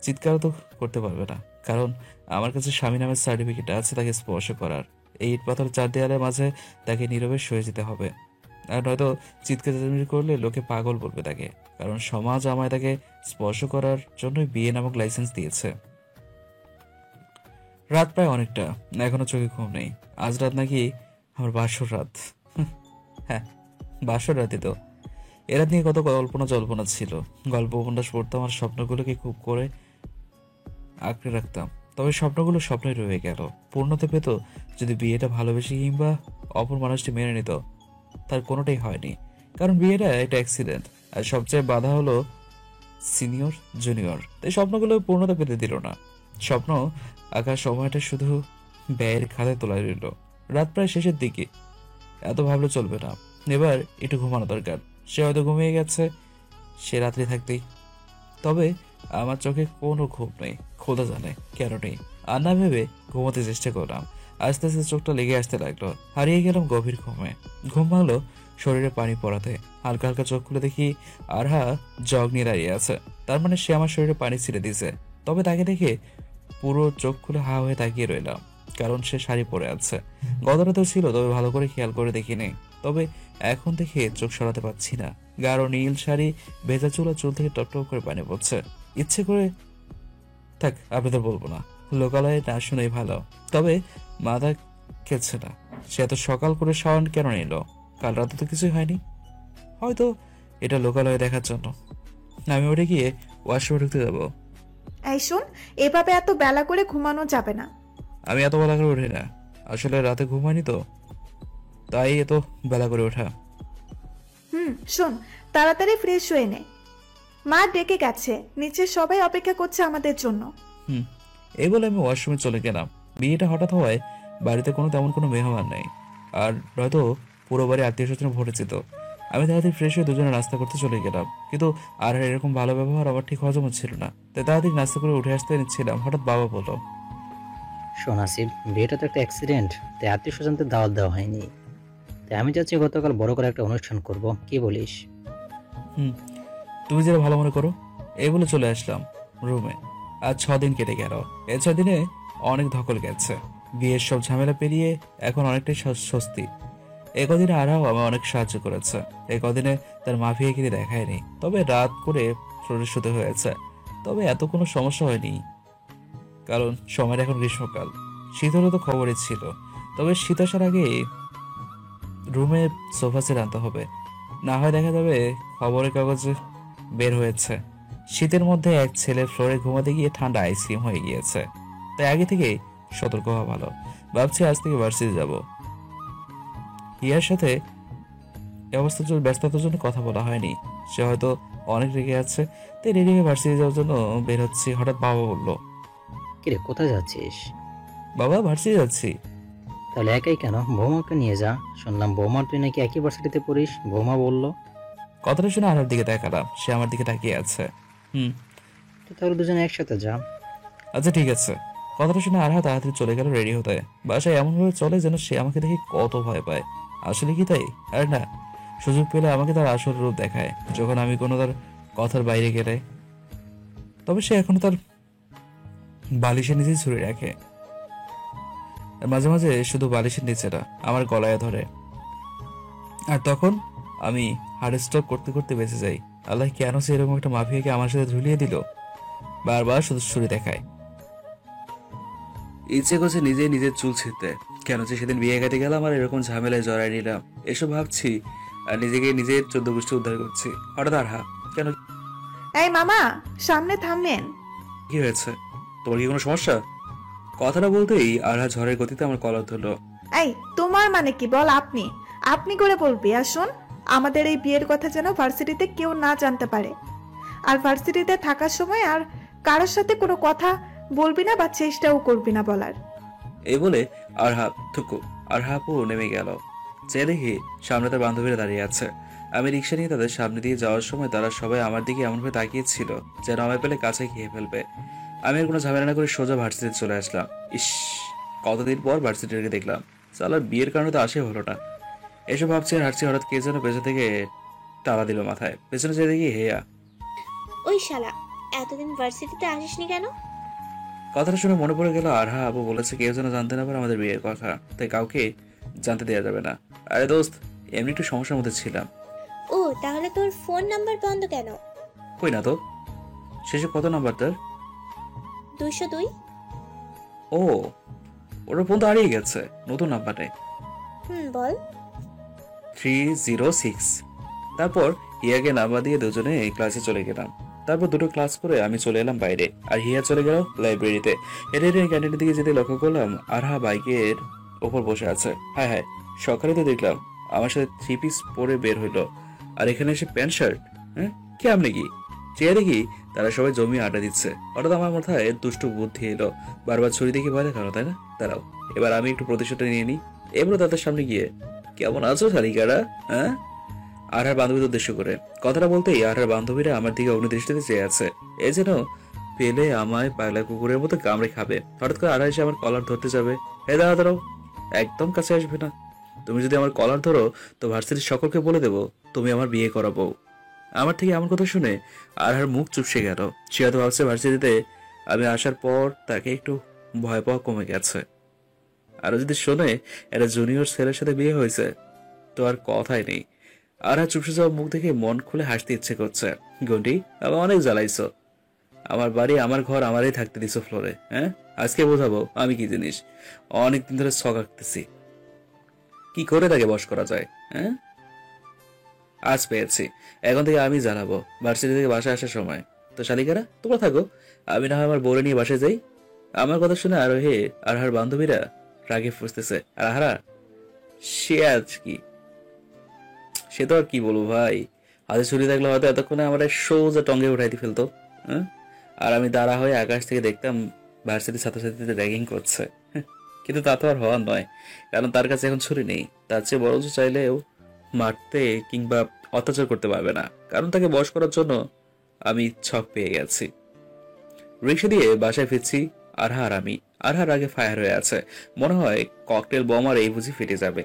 চিৎকারও তো করতে পারবে না, কারণ আমার কাছে স্বামী নামের সার্টিফিকেট আছে তাকে স্পর্শ করার। এই ইট পাথর 4 দেয়ালের মাঝে তাকে নীরবে সয়ে যেতে হবে। আর নয়তো চিৎকার চেঁচামেচি করলে লোকে পাগল বলবে তাকে, কারণ সমাজ আমায় তাকে স্পর্শ করার জন্যই বিয়ে নামক লাইসেন্স দিয়েছে। রাত প্রায় অনেকটা, এখনো চোখে ঘুম নেই। আজ রাত নাকি আমার বাসর রাত। হ্যাঁ, বাসর রাতে তো। এরা নিয়ে কত কল্পনা জল্পনা ছিল। গল্প উপন্যাস পড়তাম আর স্বপ্নগুলোকে খুব করে আঁকড়ে রাখতাম। তবে স্বপ্নগুলো স্বপ্নই রয়ে গেল। পূর্ণতা পেত যদি বিয়েটা ভালোবেসে কিংবা অপর মানুষটি মেনে নিত। তার কোনোটাই হয়নি, কারণ বিয়েটা একটা অ্যাক্সিডেন্ট। আর সবচেয়ে বাধা হলো সিনিয়র জুনিয়র। তাই স্বপ্নগুলো পূর্ণতা পেতে দিল না। স্বপ্ন আঁকার সময়টা শুধু ব্যয়ের খাতায় তোলা রইল। রাত প্রায় শেষের দিকে। এত ভাবলে চলবে না, এবার একটু ঘুমানো দরকার। সে হয়তো ঘুমিয়ে গেছে, সে রাত্রি থাকতেই। তবে আমার চোখে কোনো ঘুম নেই, খোদা জানে কেন নেই। আর না ভেবে ঘুমাতে চেষ্টা করলাম। আস্তে আস্তে চোখটা লেগে আসতে লাগলো, হারিয়ে গেলাম গভীর ঘুমে। ঘুম ভাঙলো শরীরে পানি পড়াতে। হালকা হালকা চোখ খুলে দেখি আরহা জগ নিয়ে দাঁড়িয়ে আছে। তার মানে সে আমার শরীরে পানি ছিঁড়ে দিয়েছে। তবে তাকে দেখে পুরো চোখ খুলে হা হয়ে তাকিয়ে রইলাম, কারণ সে শাড়ি পরে আছে। গতরাতেও ছিল, তবে ভালো করে খেয়াল করে দেখিনি। তবে এখন দেখে চোখ সরাতে পারছি না। গাঢ় নীল শাড়ি, ভেজা চুলা, চুল থেকে টপটপ করে পানি পড়ছে। ইচ্ছে করে থাক, আপনাদের বলবো না, লোকালয়ে না শুনেই ভালো। তবে মাথা খেলছে না। সে এত সকাল করে শাওন কেন নিল? কাল রাতে তো কিছুই হয়নি। হয়তো এটা লোকালয়ে দেখার জন্য। আমি ওটা গিয়ে ওয়াশরুমে ঢুকতে যাবো। এই শোন, এভাবে এত বেলা করে ঘুমানো যাবে না। আমি এত বেলা করে উঠি না, আসলে রাতে ঘুমাইনি তো, তাই এত বেলা করে ওঠা। শোন, তাড়াতাড়ি ফ্রেশ হয়ে নে। মা ডেকে গেছে, নিচে সবাই অপেক্ষা করছে আমাদের জন্য। এই বলে আমি ওয়াশরুমে চলে গেলাম। বিয়েটা হঠাৎ হওয়ায় বাড়িতে তেমন কোনো মেহমান নেই, আর হয়তো পুরো বাড়ি আত্মীয় স্বজন ভরেছে। আমি তাড়াতাড়ি ফ্রেশ হয়ে দুজনে নাস্তা করতে চলে গেলাম, কিন্তু আর এরকম ভালো ব্যবহার আমার ঠিক হজম হচ্ছিল না। তাই তাড়াতাড়ি নাস্তা করে উঠে আসতে নিচ্ছিলাম, হঠাৎ বাবা বলল, শোন আসিফ, বিয়েটা তো একটা অ্যাক্সিডেন্ট, তাই আত্মীয় স্বজনদের দাওয়াত দেওয়া হয়নি। তাই আমি চাচ্ছি গতকাল বড় করে একটা অনুষ্ঠান করব, কি বলিস? তুমি যেটা ভালো মনে করো। এই বলে চলে আসলাম রুমে। আজ 6 দিন কেটে গেল। এই 6 দিনে অনেক ধকল গেছে। বিয়ের সব ঝামেলা পেরিয়ে এখন অনেকটাই স্বস্তি। এ কদিনে আরাও আমার অনেক সাহায্য করেছে। এই কদিনে তার মাফিয়াগিরি দেখায়নি, তবে রাত করে শরীর শুতে হয়েছে। তবে এত কোনো সমস্যা হয়নি, কারণ সময়টা এখন গ্রীষ্মকাল। শীত হলে তো খবরই ছিল। তবে শীত আসার আগে রুমে সোফা সেট আনতে হবে, না হয় দেখা যাবে খবরের কাগজে বের হয়েছে শীতের মধ্যে এক ছেলে ফ্লোরে ঘুমাতে গিয়ে ঠান্ডা আইসক্রিম হয়ে গিয়েছে। তাই আগে থেকে সতর্ক হওয়া ভালো। ভাবছি আজ থেকে ভার্সিটি যাব। হিয়ার সাথে ব্যস্ততার জন্য কথা বলা হয়নি। সে হয়তো অনেক রেগে আছে, তাই রেডি হয়ে ভার্সিটি যাওয়ার জন্য বের হচ্ছি। হঠাৎ বাবা বলল, কিরে, কোথায় যাচ্ছিস? বাবা, ভার্সিটি যাচ্ছি। তাহলে একাই কেন? বৌমাকে নিয়ে যা। শুনলাম বৌমার তুই নাকি একই ভার্সিটিতে পড়িস, বৌমা বললো। কথাটা শুনে আনার দিকে তাকালাম, সে আমার দিকে তাকিয়ে আছে। তো তাহলে দুজনে একসাথে যা। আচ্ছা ঠিক আছে। কথাটা শুনে আরহা তাড়াতাড়ি চলে গেল রেডি হতে। বাসায় এমনভাবে চলে যেন সে আমাকে দেখে কত ভয় পায়। আসলে কি তাই? আর না, সুযোগ পেলে আমাকে তার আসল রূপ দেখায় যখন আমি কোনো তার কথার বাইরে গেলে। তবে সে এখনো তার বালিশের নিচেই ছুরি রাখে, আর মাঝে মাঝে শুধু বালিশের নিচে না, আমার গলায় ধরে। আর তখন আমি হার্ট স্ট্রোক করতে করতে বেঁচে যাই। আল্লাহ কেন সে এরকম একটা মাফিয়াকে আমার সাথে ঝুলিয়ে দিল? বারবার শুধু ছুরি দেখায়। ইচ্ছে করছে নিজে নিজের চুল ছিঁড়তে। কেন যে সেদিন বিয়ে কাটে গেলাম আর এরকম ঝামেলায় জড়াই নিলাম, এসব ভাবছি আর নিজেকে নিজের 14 গোষ্ঠী উদ্ধার করছি। হঠাৎ আরহা, কেন, এই মামা, সামনে থামবেন। কি হয়েছে? তোমার কি কোনো সমস্যা? কথাটা বলতেই আরহা ঝড়ের গতিতে আমার কলার ধরলো। এই তোমার মানে কি বল? আপনি আপনি করে বলবি। আর শোন, আমাদের এই বিয়ের কথা যেন ভার্সিটিতে কেউ না জানতে পারে। আর ভার্সিটিতে থাকার সময় আর কারোর সাথে কোনো কথা বলবি না বা চেষ্টাও করবি না বলার। এই বলে আরহা পুরো নেমে গেল। চেয়ে দেখি সামনে তার বান্ধবীরা দাঁড়িয়ে আছে। আমি রিক্সা নিয়ে তাদের সামনে দিয়ে যাওয়ার সময় তারা সবাই আমার দিকে এমনভাবে তাকিয়েছিল যেন আমায় পেলে কাছে খেয়ে ফেলবে। আমি আর কোনো ঝামেলা না করে সোজা ভার্সিটিতে চলে আসলাম। ইস, কতদিন পর ভার্সিটিকে দেখলাম। সালার বিয়ের কারণে তো আসে হলো না। এসব ভাবছি আর হাঁটছি, হঠাৎ কে যেন পেছন থেকে টালা দিল মাথায়। পেছনে চেয়ে দেখি হেয়া। ওই শালা, এতদিন ভার্সিটিতে আসিসনি কেন? কথাটা শুনে মনে পড়ে গেল আরহা আপু বলেছে কেউ যেন জানতে না পারে আমাদের বিয়ের কথা, তাই কাউকে জানতে দেওয়া যাবে না। আরে দোস্ত, এমনি একটু সমস্যার মধ্যে ছিলাম। ও, তাহলে তোর ফোন নাম্বার বন্ধ কেন? কই না তো। শেষে কত নাম্বার তার? 202। ও, ওর ফোন তো হারিয়ে গেছে, নতুন নাম্বার নেই। বল। 306। তারপর হিয়াকে নাম্বার দিয়ে দুজনে ক্লাসে চলে গেলাম। তারপর দুটো ক্লাস করে আমি চলে এলাম বাইরে, আর হিয়া চলে গেল লাইব্রেরিতে। হেঁটে হেঁটে ক্যান্টিনের দিকে যেতে লক্ষ্য করলাম আরহা বাইকের ওপর বসে আছে। হায় হায়, সকালে তো দেখলাম আমার সাথে 3 পিস পরে বের হইলো, আর এখানে এসে প্যান্ট শার্ট। হ্যাঁ, কি আপনি কি চেয়ে দেখি তারা সবাই জমিয়ে আড্ডা দিচ্ছে। হঠাৎ আমার মাথায় দুষ্টু বুদ্ধি এলো, বারবার ছুরি দেখে ভয় দেখানো, তাই না? দাঁড়াও, এবার আমি একটু প্রতিশোধটা নিয়ে নিই। এবার তাদের সামনে গিয়ে, কেমন আছো শালিকারা, হ্যাঁ? আরহার বান্ধবীদের উদ্দেশ্য করে কথাটা বলতেই আরহার বান্ধবীরা আমার দিকে অগ্নিদৃষ্টিতে চেয়ে আছে, এ যেন পেলে আমায় পাগলা কুকুরের মতো কামড়ে খাবে। হঠাৎ করে আরহা এসে আমার কলার ধরতে যাবে। হে দাঁড়াও, একদম কাছে আসবে না। তুমি যদি আমার কলার ধরো তো ভার্সিটির সকলকে বলে দেবো তুমি আমার বিয়ে করাবো। আমার থেকে এমন কথা শুনে আরহার মুখ চুপসে গেল। সে হয়তো ভাবছে ভার্সিটিতে আমি আসার পর তাকে একটু ভয় পাওয়া কমে গেছে। আরো যদি শোনে একটা জুনিয়র ছেলের সাথে বিয়ে হয়েছে তো আর কথাই নেই। আরহা চুপসে যাওয়া মুখ দেখে মন খুলে হাসতে ইচ্ছে করছে। গন্ডি, আমার অনেক জ্বালাইছো। আমার বাড়ি, আমার ঘর, আমারই থাকতে দিছো ফ্লোরে, হ্যাঁ? আজকে বোঝাবো আমি কি জিনিস। অনেকদিন ধরে শখ আঁকতেছি, কি করে তাকে বশ করা যায়, হ্যাঁ? আজ পেয়েছি, এখন থেকে আমি জানাবো ভার্সিটি থেকে বাসায় আসার সময়। তো শালিকারা তোমরা থাকো, আমি না হয় আমার বউরে নিয়ে বাসায় যাই। আমার কথা শুনে আরোহে আরহার বান্ধবীরা রাগে ফুসতেছে। আর আহারা, সে আজ কি, সে তো আর কি বলবো ভাই, হাতে ছুরি থাকলে হয়তো এতক্ষণে আমার সোজা টঙ্গে উঠাইতে ফেলতো, হ্যাঁ? আর আমি দাঁড়া হয়ে আকাশ থেকে দেখতাম ভার্সিটির ছাত্রছাত্রীদের র্যাগিং করছে। কিন্তু তা তো আর হওয়ার নয়, কারণ তার কাছে এখন ছুরি নেই। তার চেয়ে বরঞ্চ চাইলেও মারতে কিংবা অত্যাচার করতে পারবে না, কারণ তাকে বশ করার জন্য আমি ছক পেয়ে গেছি। রিক্সা দিয়ে বাসায় ফিরছি আরহা আর আমি। আরহার আগে ফায়ার হয়ে আছে, মনে হয় ককটেল বোম আর এই বুঝি ফেটে যাবে।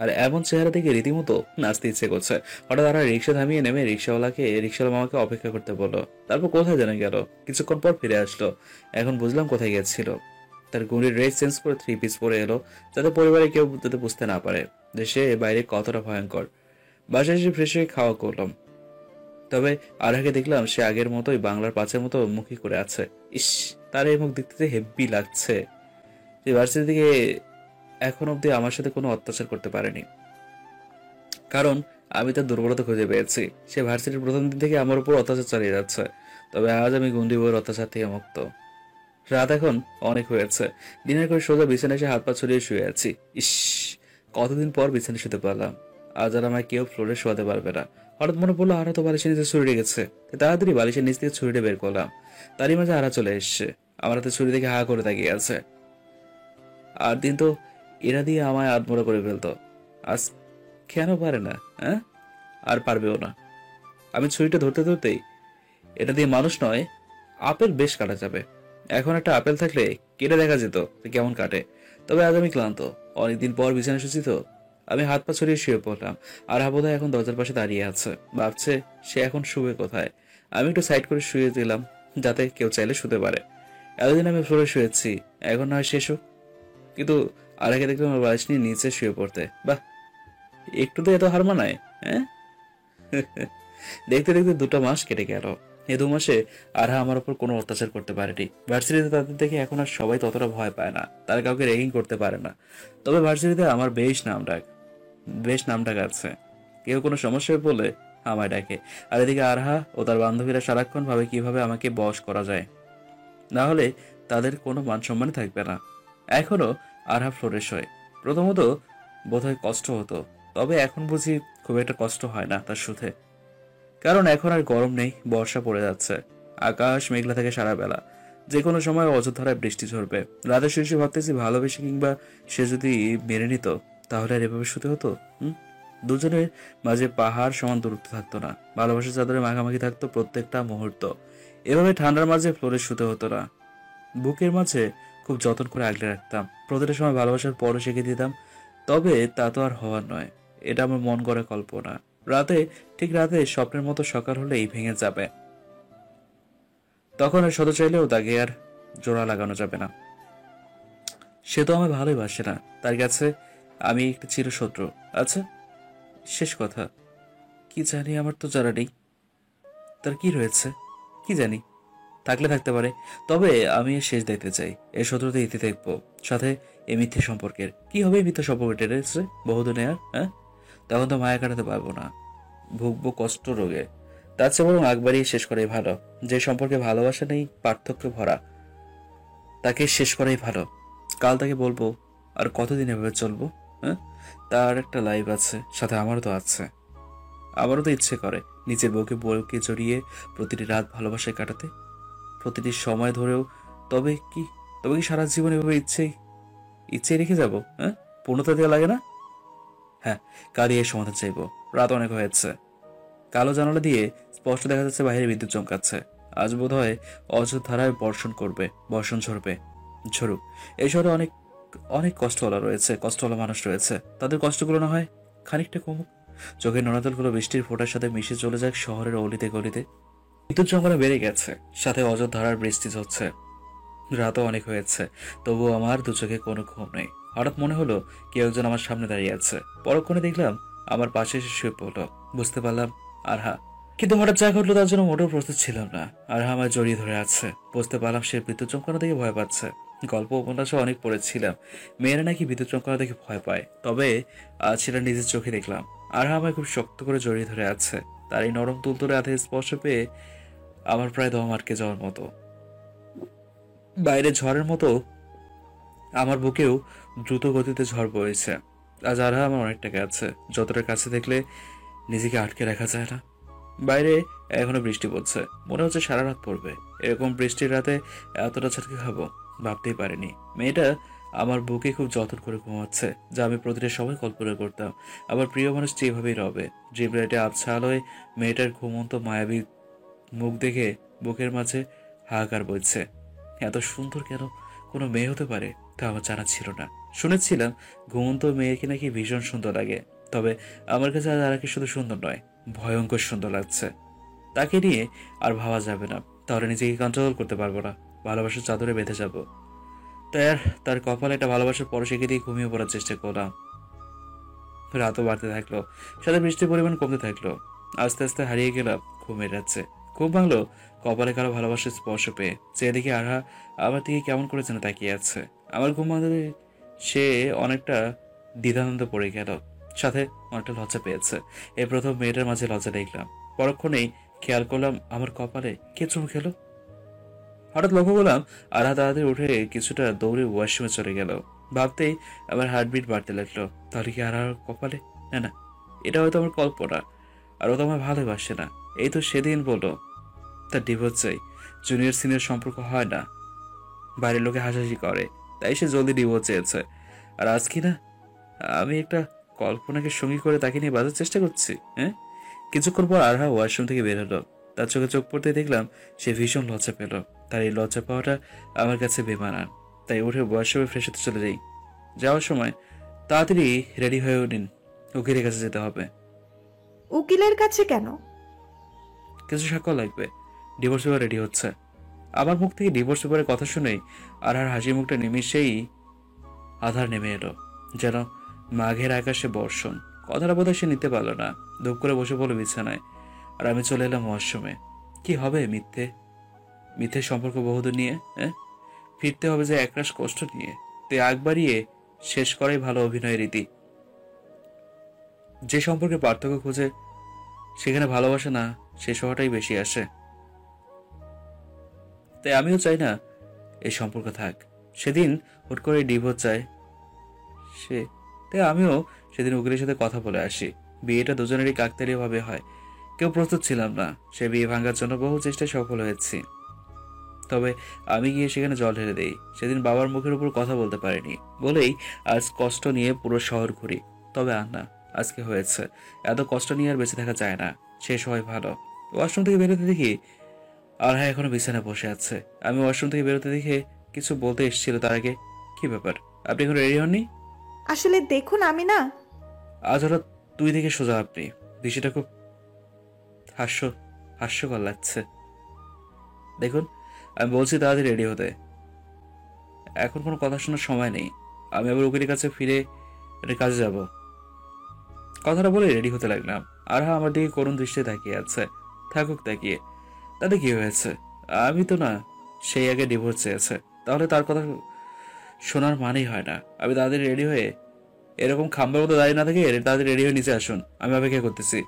আর এমন চেহারা দেখে রীতিমতো নাচতে ইচ্ছে করছে। হঠাৎ আরহা রিক্সা থামিয়ে নেমে রিক্সাওয়ালা মামাকে অপেক্ষা করতে বললো। তারপর কোথায় যেন গেল, কিছুক্ষণ পর ফিরে আসলো। এখন বুঝলাম কোথায় গেছিল। তার গুড়ির ড্রেস চেঞ্জ করে 3 পিস পরে এলো, যাতে পরিবারে কেউ যাতে বুঝতে না পারে দেশে বাইরে কতটা ভয়ঙ্কর। বাসায় এসে ফ্রেশ হয়ে খাওয়া করলাম। তবে আরহাকে দেখলাম সে আগের মতোই বাংলার পাঁচের মতো মুখী করে আছে। ইস, তার এই মুখ দেখতে হেব্বি লাগছে। যে ভার্সিটি থেকে এখন অব্দি আমার সাথে কোনো অত্যাচার করতে পারেনি, কারণ আমি তার দুর্বলতা খুঁজে পেয়েছি। সে ভার্সিটির প্রথম দিন থেকে আমার উপর অত্যাচার চালিয়ে যাচ্ছে। তবে আজ আমি গুন্ডি বউয়ের অত্যাচার থেকে মুক্ত। রাত এখন অনেক হয়েছে। ডিনার করে সোজা বিছানায় এসে হাত পা ছড়িয়ে শুয়ে আছি। ইস, কতদিন পর বিছানায় শুতে পারলাম। আজ আর আমায় কেউ ফ্লোরে শোয়াতে পারবে না। হঠাৎ মনে পড়লো আরা তো বালিশের নিচে ছুরি রেখেছে। তাড়াতাড়ি বালিশের নিচ থেকে ছুরিটা বের করলাম। তারই মাঝে আরা চলে এসছে। আমার হাতে ছুরি দেখে হা করে তাকিয়ে আছে। আর দিন তো এরা দিয়ে আমায় আধমরা করে ফেলতো, আজ কেন পারে না, হ্যাঁ? আর পারবেও না। আমি ছুরিটা ধরতে ধরতেই, এটা দিয়ে মানুষ নয় আপেল বেশ কাটা যাবে। এখন একটা আপেল থাকলে কেটে দেখা যেত কেমন কাটে। তবে আজ আমি ক্লান্ত, অনেকদিন পর বিছানা এসেছি তো। আমি হাত পা ছড়িয়ে শুয়ে পড়লাম। আর বোধহয় এখন দরজার পাশে দাঁড়িয়ে আছে, ভাবছে সে এখন শুবে কোথায়। আমি একটু সাইড করে শুয়ে দিলাম, যাতে কেউ চাইলে শুতে পারে। এতদিন আমি ফ্লোরে শুয়েছি, এখন নয় শেষ হোক। কিন্তু আর আগে দেখলাম আমার বালিশ নিয়ে নিচে শুয়ে পড়তে। বাহ, একটু তো এত হার মানায়, হ্যাঁ? দেখতে দেখতে 2টা মাস কেটে গেল। এই 2 মাসে আরহা আমার উপর কোনো অত্যাচার করতে পারেনি। ভার্সিটিতে তাদের দেখে এখন আর সবাই ততটা ভয় পায় না, তারা কাউকে র্যাগিং করতে পারে না। তবে ভার্সিটিতে আমার বেশ নাম ডাক আছে। কেউ কোনো সমস্যায় পড়লে আমায় ডাকে। আর এদিকে আরহা ও তার বান্ধবীরা সারাক্ষণ ভাবে কিভাবে আমাকে বশ করা যায়, না হলে তাদের কোনো মান সম্মান থাকবে না। এখনো আরহা ফ্লোরে শোয়। প্রথমত বোধহয় কষ্ট হতো, তবে এখন বুঝি খুব একটা কষ্ট হয় না তার সাথে, কারণ এখন আর গরম নেই, বর্ষা পড়ে যাচ্ছে। আকাশ মেঘলা থাকে সারা বেলা, যে কোনো সময় অযোধ্যায় বৃষ্টি ঝরবে। রাতে শুয়ে ভাবতেছি ভালোবেসে কিংবা সে যদি মেনে নিত তাহলে আর এভাবে শুতে হতো। দুজনের মাঝে পাহাড় সমান দূরত্ব থাকতো না, ভালোবাসার চাদরে মাখামাখি থাকতো প্রত্যেকটা মুহূর্ত। এভাবে ঠান্ডার মাঝে ফ্লোরে শুতে হতো না। বুকের মাঝে খুব যত্ন করে আগলে রাখতাম, প্রতিটা সময় ভালোবাসার পরও শিখে দিতাম। তবে তা তো আর হওয়ার নয়, এটা আমার মন গড়া কল্পনা। ঠিক রাতে স্বপ্নের মতো সকাল হলেই ভেঙে যাবে, তখন আর শত চাইলেও তাকে আর জোড়া লাগানো যাবে না। সে তো আমায় ভালোই বাসে না, তার কাছে আমি একটা চিরশত্রু। আচ্ছা, শেষ কথা, কি জানি, আমার তো জানা নেই তার কি রয়েছে, কি জানি, থাকলে থাকতে পারে। তবে আমি এর শেষ দেখতে চাই, এর শত্রুতে ইতি দেখবো, সাথে এই মিথ্যে সম্পর্কের। কি হবে মিথ্যে সম্পর্ক টেরেছে বহুদিনে আর, হ্যাঁ? তখন তো মায়া কাটাতে পারবো না, ভুগবো কষ্ট রোগে। তার চেয়ে বরং আগ বাড়িয়ে শেষ করাই ভালো। যে সম্পর্কে ভালোবাসা নেই, পার্থক্য ভরা, তাকে শেষ করাই ভালো। কাল তাকে বলবো আর কতদিন এভাবে চলবো, হ্যাঁ? তার একটা লাইফ আছে, সাথে আমারও তো আছে। আমারও তো ইচ্ছে করে নিজের বউকে জড়িয়ে প্রতিটি রাত ভালোবাসায় কাটাতে, প্রতিটি সময় ধরেও। তবে কি তবে কি সারা জীবন এভাবে ইচ্ছে রেখে যাব? হ্যাঁ, পূর্ণতা দেওয়া লাগে না? হ্যাঁ, কালই এর সমাধান চাইবো। রাত অনেক হয়েছে। কালো জানালা দিয়ে স্পষ্ট দেখা যাচ্ছে বাইরে বিদ্যুৎ চমকাচ্ছে। আজ বোধ হয় অযোধ্যারায় বর্ষণ ঝরবে। ঝরুক। এই শহরে অনেক অনেক কষ্টওয়ালা রয়েছে, কষ্টওয়ালা মানুষ রয়েছে। তাদের কষ্টগুলো না হয় খানিকটা কমুক। চোখের নোনাতলগুলো বৃষ্টির ফোঁটার সাথে মিশে চলে যাক শহরের অলিতে গলিতে। বিদ্যুৎ চমকানো বেড়ে গেছে, সাথে অযোধ্যার বৃষ্টি হচ্ছে। রাতও অনেক হয়েছে, তবুও আমার দু চোখে কোনো ঘুম নেই। হঠাৎ মনে হলো কেউ একজন আমার সামনে দাঁড়িয়ে আছে। পরক্ষণে দেখলাম আমার পাশে এসে শুয়ে পড়লো। বুঝতে পারলাম আরহা। কিন্তু হঠাৎ যা ঘটলো তার জন্য মোটেও প্রস্তুত ছিলাম না। আরহা আমার জড়িয়ে ধরে আছে। বুঝতে পারলাম সে বিদ্যুৎ চমকানো দেখে ভয় পাচ্ছে। গল্প উপন্যাসও অনেক পড়েছিলাম, মেয়েরা নাকি বিদ্যুৎ চমকানো দেখে ভয় পায়। তবে আজ সেটা নিজের চোখে দেখলাম। আরহা আমায় খুব শক্ত করে জড়িয়ে ধরে আছে। তার এই নরম তুলতুলে হাতের স্পর্শ পেয়ে আমার প্রায় দম আটকে যাওয়ার মতো। বাইরে ঝড়ের মতো আমার বুকেও দ্রুত গতিতে ঝড় বইছে। আজ আরহা আমার অনেকটা কাছে, যতটা কাছে দেখলে নিজেকে আটকে রাখা যায় না। বাইরে এখনো বৃষ্টি পড়ছে, মনে হচ্ছে সারা রাত পড়বে। এরকম বৃষ্টির রাতে এতটা ঝটকে খাবো ভাবতেই পারিনি। মেয়েটা আমার বুকে খুব যত্ন করে ঘুমাচ্ছে, যা আমি প্রতিটা সময় কল্পনা করতাম। আমার প্রিয় মানুষটি এভাবেই রবে। ড্রিম লাইটে আবছা আলোয় মেয়েটার ঘুমন্ত মায়াবী মুখ দেখে বুকের মাঝে হাহাকার বইছে। এত সুন্দর কেন কোনো মেয়ে হতে পারে তা আমার জানা ছিল না। শুনেছিলাম ঘুমন্ত মেয়েকে নাকি ভীষণ সুন্দর লাগে। তবে আমার কাছে আজ আরাকে শুধু সুন্দর নয়, ভয়ঙ্কর সুন্দর লাগছে। তাকে নিয়ে আর ভাবা যাবে না, তাহলে নিজেকে কন্ট্রোল করতে পারবো না। ভালোবাসার চাদরে বেঁধে যাব। তাই আর তার কপালে একটা ভালোবাসার পরশ এঁকে দিয়ে ঘুমিয়ে পড়ার চেষ্টা করলাম। রাতও বাড়তে থাকলো, সাথে বৃষ্টির পরিমাণ কমতে থাকলো। আস্তে আস্তে হারিয়ে গেলাম ঘুমের রাজ্যে। ঘুম ভাঙলো কপালে কারো ভালোবাসার স্পর্শ পেয়ে। যেদিকে আরহা আমার দিকে কেমন করে যেন তাকিয়ে আছে। আমার ঘুম ভাঙলে সে অনেকটা দ্বিধানন্দ পড়ে গেল, সাথে অনেকটা লজ্জা পেয়েছে। এই প্রথম মেয়েটার মাঝে লজ্জা দেখলাম। পরক্ষণেই খেয়াল করলাম আমার কপালে কে চুমু খেলো। হঠাৎ লক্ষ্য করলাম আরহা তাড়াতাড়ি উঠে কিছুটা দৌড়ে ওয়াশরুমে চলে গেল। ভাবতেই আমার হার্টবিট বাড়তে লাগলো। তাহলে কি আরহার কপালে? না না, এটা হয়তো আমার কল্পনা। আর ও তো আমার ভালোবাসে না। এই তো সেদিন বললো তার ডিভোর্স চাই, জুনিয়র সিনিয়র সম্পর্ক হয় না, বাইরের লোকে হাসাহাসি করে, তাই সে জলদি ডিভোর্স চেয়েছে। আর আজ কি না আমি একটা কল্পনাকে সঙ্গী করে তাকে নিয়ে বাজার চেষ্টা করছি। হ্যাঁ, কিছুক্ষণ পর আরহা ওয়াশরুম থেকে বের হলো। তার চোখে চোখ পড়তে দেখলাম সে ভীষণ লজ্জা পেল। তার এই লজ্জা পাওয়াটা আমার কাছে বেমানান। তাই উঠে ওয়াশরুমে ফ্রেশ হতে চলে যাই। যাওয়ার সময় তাড়াতাড়ি রেডি হয়ে নিন, উকিলের কাছে যেতে হবে। উকিলের কাছে কেন? কিছু সাক্ষ্য লাগবে। ডিভোর্স পেপার রেডি হচ্ছে। আমার মুখ থেকে ডিভোর্স পেপারের কথা শুনেই আরহার হাসি মুখটা নিমিশেই আধার নেমে এলো, যেন মাঘের আকাশে বর্ষণ। কথাটা বোধহয় সে নিতে পারলো না, ধূপ করে বসে পড়লো বিছানায়। আর আমি চলে এলাম ওয়াশরুমে। কি হবে মিথ্যে সম্পর্ক বহুদূর নিয়ে? হ্যাঁ, ফিরতে হবে যে একরাশ কষ্ট নিয়ে। তুই আগ বাড়িয়ে শেষ করাই ভালো অভিনয়ের রীতি। যে সম্পর্কে পার্থক্য খুঁজে সেখানে ভালোবাসা না শেষ হওয়াটাই বেশি আসে। তাই আমিও চাই না এই সম্পর্ক থাক। সেদিন হুট করে ডিভোর্স চায় সে, তাই আমিও সেদিন উকিলের সাথে কথা বলে আসি। বিয়েটা দুজনেরই কাকতালীয় ভাবে হয়। কেউ প্রস্তুত ছিলাম না। সে বিয়ে ভাঙার জন্য বহু চেষ্টায় সফল হয়েছি। তবে আমি গিয়ে সেখানে জল ঢেলে দেই। সেদিন বাবার মুখের উপর কথা বলতে পারিনি বলেই আজ কষ্ট নিয়ে পুরো শহর ঘুরি। তবে আর না, আজকে হয়েছে। এত কষ্ট নিয়ে আর বেঁচে থাকা যায় না। শেষ হয় ভালো। ওয়াশরুম থেকে বেরোতে দেখি আরহা এখনো বিছানায় বসে আছে। আমি ওয়াশরুম থেকে বেরোতে দেখে কিছু বলতে এসেছিল তার আগে, কি ব্যাপার, আপনি এখন রেডি হননি? আসলে দেখুন আমি না। আজ হঠাৎ তুই দেখে সোজা আপনি, বিষয়টা খুব হাস্যকর লাগছে। দেখুন, আমি বলছি তাড়াতাড়ি রেডি হতে। এখন কোনো কথা শোনার সময় নেই। আমি আবার উকিলের কাছে ফিরে কাজে যাব। কথাটা বলে রেডি হতে লাগলাম। আরহা আমার দিকে করুণ দৃষ্টিতে তাকিয়ে আছে। থাকুক তাকিয়ে, তাতে কি হয়েছে? আমি তো না সেই আগে ডিভোর্স চেয়েছে, তাহলে তার কথা শোনার মানেই হয় না। আমি তাড়াতাড়ি রেডি হয়ে এরকম খাম্বার মতো দাঁড়িয়ে না থেকে তাড়াতাড়ি রেডি হয়ে নিচে আসুন, আমি অপেক্ষা করতেছি।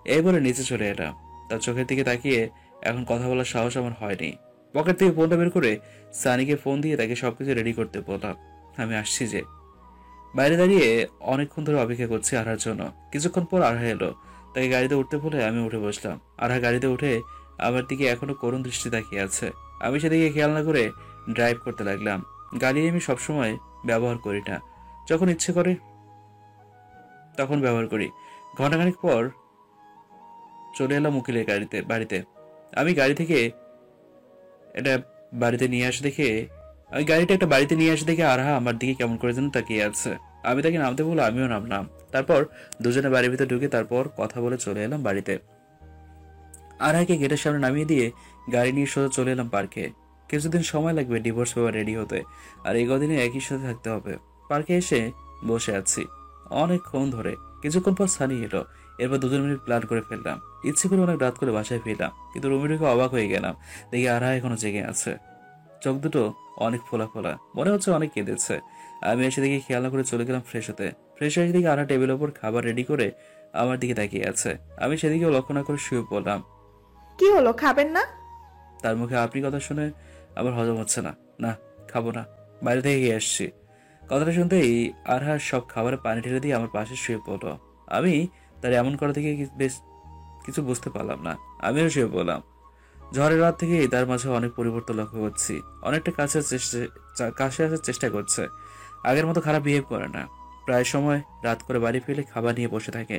এই বলে নিচে চলে এলাম। তার চোখের দিকে তাকিয়ে এখন কথা বলার সাহস আমার হয়নি। পকেট থেকে ফোনটা বের করে সানিকে ফোন দিয়ে তাকে সবকিছু রেডি করতে বললাম। আমি আসছি যে। বাইরে দাঁড়িয়ে অনেকক্ষণ ধরে অপেক্ষা করছি আরহার জন্য। কিছুক্ষণ পর আরহা এলো। তাকে গাড়িতে উঠতে বলে আমি উঠে বসলাম। আরহা গাড়িতে উঠে আমার দিকে এখনো করুণ দৃষ্টি তাকিয়ে আছে। আমি সেদিকে খেয়াল না করে ড্রাইভ করতে লাগলাম। গাড়ি আমি সবসময় ব্যবহার করি না, যখন ইচ্ছে করে তখন ব্যবহার করি। ঘন্টাখানিক পর চলে এলাম উকিলের বাড়িতে। আমি গাড়িটা একটা বাড়িতে নিয়ে আসে দেখে আরহা আমার দিকে কেমন করে যেন তাকিয়ে আছে। আমি তাকে নামতে বলে আমিও নামলাম। তারপর দুজনে বাড়ির ভিতরে ঢুকে তারপর কথা বলে চলে এলাম বাড়িতে। আরহাকে গেটের সামনে নামিয়ে দিয়ে গাড়ি নিয়ে সোজা চলে এলাম পার্কে। কিছুদিন সময় লাগবে ডিভোর্স পেপার রেডি হতে, আর এই কদিনে একই সাথে থাকতে হবে। পার্কে এসে বসে আছি অনেকক্ষণ ধরে। কিছুক্ষণ পর সানি এলো। এরপর দুজন মিনিট প্ল্যান করে ফেললাম। ইচ্ছে করে অনেক রাত করে বাসায় ফিরলাম, কিন্তু রুমে ঢুকে অবাক হয়ে গেলাম। দেখি আরহা এখনো জেগে আছে, চোখ দুটো অনেক ফোলা ফোলা, মনে হচ্ছে অনেক কেঁদেছে। আমি এসে দেখি খেয়াল না করে চলে গেলাম ফ্রেশ হতে। ফ্রেশ হয়ে দিকে আরহা টেবিলের ওপর খাবার রেডি করে আমার দিকে তাকিয়ে আছে। আমি সেদিকেও লক্ষ্য না করে শুয়ে পড়লাম। কি হলো, খাবেন না? তার মুখে আপনি কথা শুনে আমার হজম হচ্ছে না। না, খাবো না, বাইরে থেকে গিয়ে আসছি। কথাটা শুনতেই আরহা সব খাবারে পানি ঢেলে দিয়ে আমার পাশে শুয়ে পড়লো। আমি তার এমন করা থেকে বেশ কিছু বুঝতে পারলাম না। আমিও শুয়ে পড়লাম। ঝড়ের রাত থেকেই তার মাঝে অনেক পরিবর্তন লক্ষ্য করছি। অনেকটা কাছে আসার চেষ্টা করছে। আগের মতো খারাপ বিহেভ করে না। প্রায় সময় রাত করে বাড়ি ফিরে খাবার নিয়ে বসে থাকে।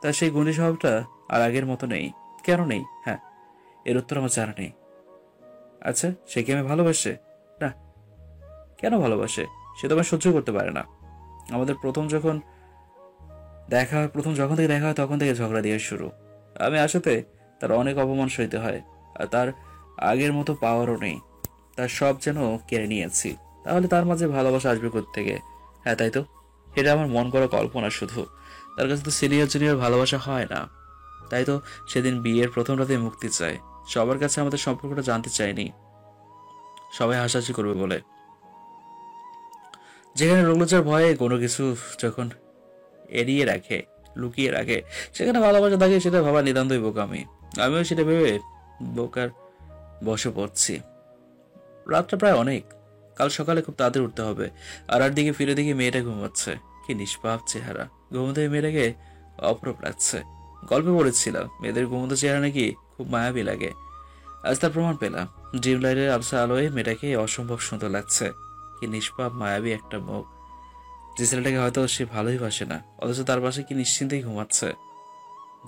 তার সেই গুণী স্বভাবটা আর আগের মতো নেই। কেন নেই? হ্যাঁ, এর উত্তর আমার জানা নেই। আচ্ছা, সে কি আমি ভালোবাসে? না, কেন ভালোবাসে? সে তো আমার সহ্য করতে পারে না। আমাদের প্রথম যখন থেকে দেখা হয় তখন থেকে ঝগড়া দিয়ে শুরু। আমি আসাতে তার অনেক অপমান সইতে হয়, আর তার আগের মতো পাওয়ারও নেই। তার সব যেন কেড়ে নিয়েছি। তাহলে তার মাঝে ভালোবাসা আসবে কোত্থেকে? হ্যাঁ, তাই তো, এটা আমার মন করা কল্পনা শুধু। তার কাছে তো সিনিয়র জুনিয়র ভালোবাসা হয় না। তাই তো সেদিন বিয়ের প্রথম রাতে মুক্তি চাই। সবার কাছে আমাদের সম্পর্কটা জানতে চাইনি, সবাই হাসাহাসি করবে বলে। যেখানে রোগলজ্জার ভয়ে কোনো কিছু যখন লুকিয়ে রাখে, সেখানে ভালোবাসা থাকে, সেটা ভাবা নিতান্তই বোকামি। আমিও সেটা ভেবে বোকার বসে পড়ছি। রাতটা প্রায় অনেক। কাল সকালে খুব তাড়াতাড়ি উঠতে হবে। আর দিকে ফিরে দেখি মেয়েটা ঘুমাচ্ছে। কি নিষ্পাপ চেহারা! ঘুমোতে মেয়েটাকে অপরূপ লাগছে। গল্পে পড়েছিলাম মেয়েদের ঘুমোতে চেহারা নাকি খুব মায়াবী লাগে। আজ তার প্রমাণ পেলাম। ড্রিম লাইটের আলোয় মেয়েটাকে অসম্ভব সুন্দর লাগছে। কি নিষ্পাপ মায়াবী একটা মুখ! যে ছেলেটাকে হয়তো সে ভালোই বাসে না, অথচ তার পাশে কি নিশ্চিন্তেই ঘুমাচ্ছে।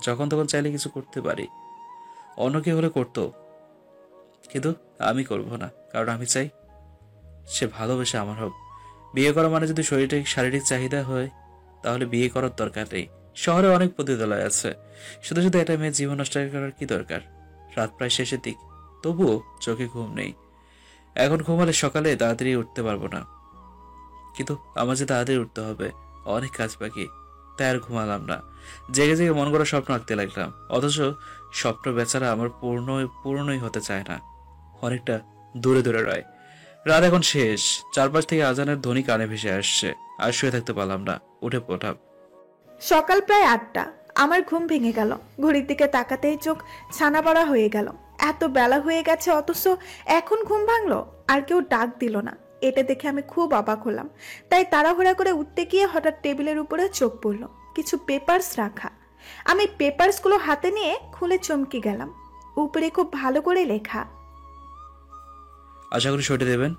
যখন তখন চাইলে কিছু করতে পারি, অন্য কেউ হলে করতো, কিন্তু আমি করব না, কারণ আমি চাই সে ভালোবেসে আমার হোক। বিয়ে করা মানে যদি শারীরিক চাহিদা হয়, তাহলে বিয়ে করার দরকার নেই। শহরে অনেক পতিতালয় আছে। শুধু শুধু একটা মেয়ের জীবন নষ্ট করার কি দরকার? রাত প্রায় শেষের দিক, তবুও চোখে ঘুম নেই। এখন ঘুমালে সকালে তাড়াতাড়ি উঠতে পারবো না, কিন্তু আমার যে তাড়াতাড়ি উঠতে হবে, অনেক কাজ বাকি। তাই আর ঘুমালাম না। জেগে জেগে মন করা স্বপ্ন আঁকতে লাগলাম। অথচ স্বপ্ন বেচারা আমার পূর্ণই হতে চায় না, অনেকটা দূরে দূরে রয়। রাত এখন শেষ। চারপাশ থেকে আজানের ধ্বনি কানে ভেসে আসছে। আর শুয়ে থাকতে পারলাম না, উঠে পড়লাম। সকাল প্রায় 8টা। আমার ঘুম ভেঙে গেল। ঘড়ির দিকে তাকাতেই চোখ ছানা বড়া হয়ে গেল। এত বেলা হয়ে গেছে, অথচ এখন ঘুম ভাঙলো। আর কেউ ডাক দিল না। এটা দেখে আমি খুব অবাক হলাম। তাই তাড়াহুড়া করে উঠতে গিয়ে হঠাৎ টেবিলের উপরে চোখ পড়ল, কিছু পেপারস রাখা। আমি পেপারসগুলো হাতে নিয়ে খুলে চমকে গেলাম। উপরে খুব ভালো করে লেখা, আশা করি সইটা দেবেন।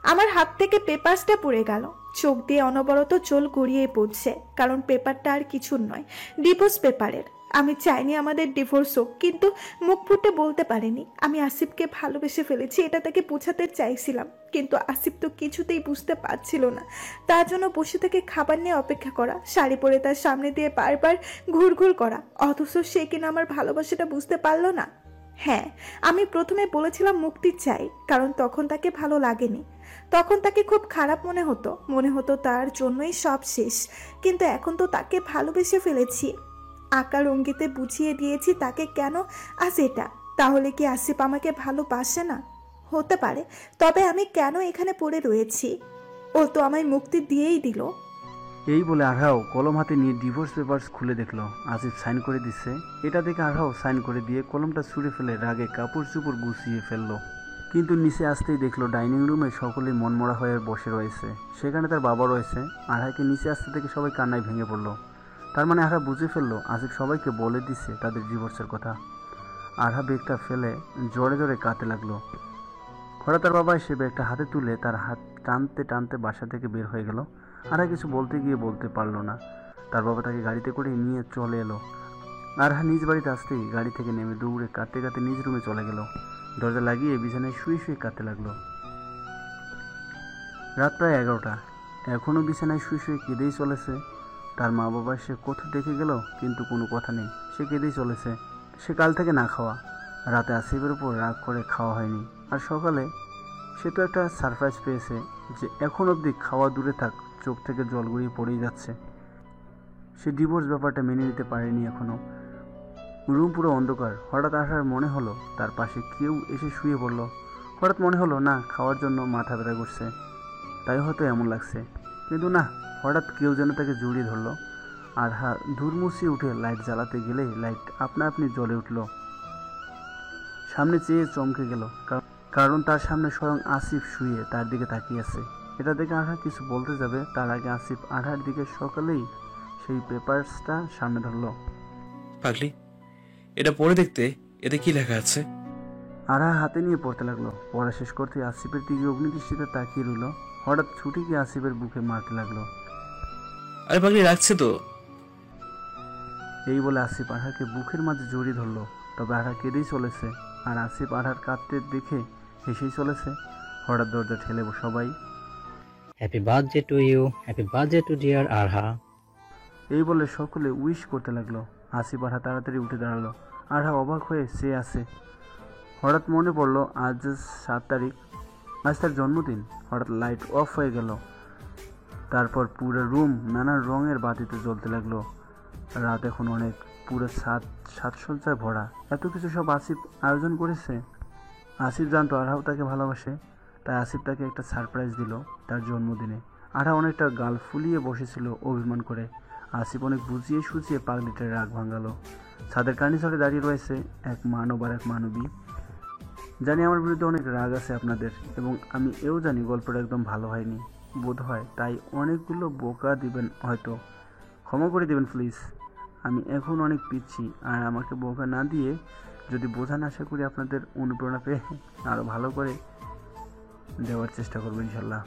আমার হাত থেকে পেপারসটা পড়ে গেল। চোখ দিয়ে অনবরত চোল গড়িয়ে পড়ছে, কারণ পেপারটা আর কিছুর নয়, ডিভোর্স পেপারের। আমি চাইনি আমাদের ডিভোর্স হোক, কিন্তু মুখ ফুটে বলতে পারিনি। আমি আসিফকে ভালোবেসে ফেলেছি, এটা তাকে বোঝাতে চাইছিলাম, কিন্তু আসিফ তো কিছুতেই বুঝতে পারছিল না। তার জন্য বসে থেকে খাবার নিয়ে অপেক্ষা করা, শাড়ি পরে তার সামনে দিয়ে বারবার ঘুরঘুর করা, অথচ সে কিনা আমার ভালোবাসাটা বুঝতে পারলো না। হ্যাঁ, আমি প্রথমে বলেছিলাম মুক্তি চাই, কারণ তখন তাকে ভালো লাগেনি। তখন তাকে খুব খারাপ মনে হতো তার জন্যই সব শেষ। কিন্তু এখন তো তাকে ভালোবেসে ফেলেছি। আকার অঙ্গিতে বুঝিয়ে দিয়েছি তাকে কেন আজ এটা। তাহলে কি আসিফ আমাকে ভালোবাসে না? হতে পারে, তবে আমি কেন এখানে পড়ে রয়েছি? ও তো আমায় মুক্তি দিয়েই দিল। এই বলে আরহাও কলম হাতে নিয়ে ডিভোর্স পেপারস খুলে দেখলো আসিফ সাইন করে দিচ্ছে। এটা দেখে আরহাও সাইন করে দিয়ে কলমটা ছুঁড়ে ফেলে রাগে কাপড় চুপড় গুছিয়ে ফেললো। কিন্তু নিচে আসতেই দেখলো ডাইনিং রুমে সকলেই মনমরা হয়ে বসে রয়েছে। সেখানে তার বাবা রয়েছে। আরহাকে নিচে আসতে থেকে সবাই কান্নায় ভেঙে পড়লো। তার মানে আরহা বুঝে ফেললো আসিফ সবাইকে বলে দিচ্ছে তাদের ডিভোর্সের কথা। আরহা ব্যাগটা ফেলে জোরে জোরে কাঁদতে লাগলো। হঠাৎ তার বাবা এসে ব্যাগটা হাতে তুলে তার হাত টানতে টানতে বাসা থেকে বের হয়ে গেল। আরহা কিছু বলতে গিয়ে বলতে পারলো না। তার বাবা তাকে গাড়িতে করে নিয়ে চলে এলো। আরহা নিজ বাড়িতে আসতেই গাড়ি থেকে নেমে দৌড়ে কাঁদতে কাঁদতে নিজ রুমে চলে গেল। দরজা লাগিয়ে বিছানায় শুয়ে শুয়ে কাঁদতে লাগলো। রাত প্রায় 11টা। এখনও বিছানায় শুয়ে শুয়ে কেঁদেই চলেছে। তার মা বাবা সে কোথাও দেখে গেল, কিন্তু কোনো কথা নেই, সে কেঁদেই চলেছে। সে কাল থেকে না খাওয়া। রাতে আসিফের উপর রাগ করে খাওয়া হয়নি। আর সকালে সে তো একটা সারপ্রাইজ পেয়েছে যে এখন অবধি খাওয়া দূরে থাক, চোখ থেকে জল গড়িয়ে পড়েই যাচ্ছে। সে ডিভোর্স ব্যাপারটা মেনে নিতে পারেনি এখনও। রুম পুরো অন্ধকার। হঠাৎ আসার মনে হলো তার পাশে কেউ এসে শুয়ে পড়ল। হঠাৎ মনে হলো না, খাওয়ার জন্য মাথা ব্যথা করছে, তাই হয়তো এমন লাগছে। কিন্তু না, হঠাৎ কেউ যেন তাকে জড়িয়ে ধরলো। আর ধূর মুছিয়ে উঠে লাইট জ্বালাতে গেলে লাইট আপনা আপনি জ্বলে উঠল। সামনে চেয়ে চমকে গেল, কারণ তার সামনে স্বয়ং আসিফ শুয়ে তার দিকে তাকিয়ে আছে। এটা দেখে আরহা কিছু বলতে যাবে, তার আগে আসিফ আরহার দিকে সকালেই সেই পেপারসটা সামনে ধরল। পাগলি, এটা পড়ে দেখতে, এতে কি লেখা আছে? আরহা হাতে নিয়ে পড়তে লাগলো। পড়া শেষ করতে আসিফের দিকে অগ্নিদৃষ্টিতে তাকিয়ে রইল। হঠাৎ ছুটি গিয়ে আসিফের বুকে মারতে লাগলো। আরে পাগলি, রাখছে তো। এই বলে আসিফ আরহাকে বুকের মাঝে জড়িয়ে ধরলো। তবে আরহা কেঁদেই চলেছে, আর আসিফ আরহার কাঁদতে দেখে হেসেই চলেছে। হঠাৎ দরজা ঠেলে সবাই happy birthday to you, happy birthday to dear Arha. এই বলে সকলে উইশ করতে লাগলো। আসিফ আরহা তাড়াতাড়ি উঠে দাঁড়ালো। আরহা অবাক হয়ে সে আছে। হঠাৎ মনে পড়লো আজ 7 তারিখ, আজ তার জন্মদিন। হঠাৎ লাইট অফ হয়ে গেল। তারপর পুরো রুম নানান রঙের বাতিতে জ্বলতে লাগলো। রাত এখন অনেক, পুরো সাজসজ্জায় ভরা। এত কিছু সব আসিফ আয়োজন করেছে। আসিফ জানতো আরহাও তাকে ভালোবাসে, তাই আসিফ তাকে একটা সারপ্রাইজ দিল তার জন্মদিনে। আরহা অনেকটা গাল ফুলিয়ে বসেছিল অভিমান করে। আসিফ অনেক বুঝিয়ে সুঝিয়ে পাগলিটার রাগ ভাঙালো। ছাদের কার্নিসরে দাঁড়িয়ে রয়েছে এক মানব আর এক মানবী। জানি আমার বিরুদ্ধে অনেক রাগ আছে আপনাদের, এবং আমি এও জানি গল্পটা একদম ভালো হয়নি বোধ হয়, তাই অনেকগুলো বোকা দিবেন হয়তো, ক্ষমা করে দেবেন প্লিজ। আমি এখন অনেক পিচ্ছি, আর আমাকে বোকা না দিয়ে যদি বোঝান, আশা করি আপনাদের অনুপ্রেরণা পেয়ে আরও ভালো করে দেওয়ার চেষ্টা করবো ইনশাল্লাহ।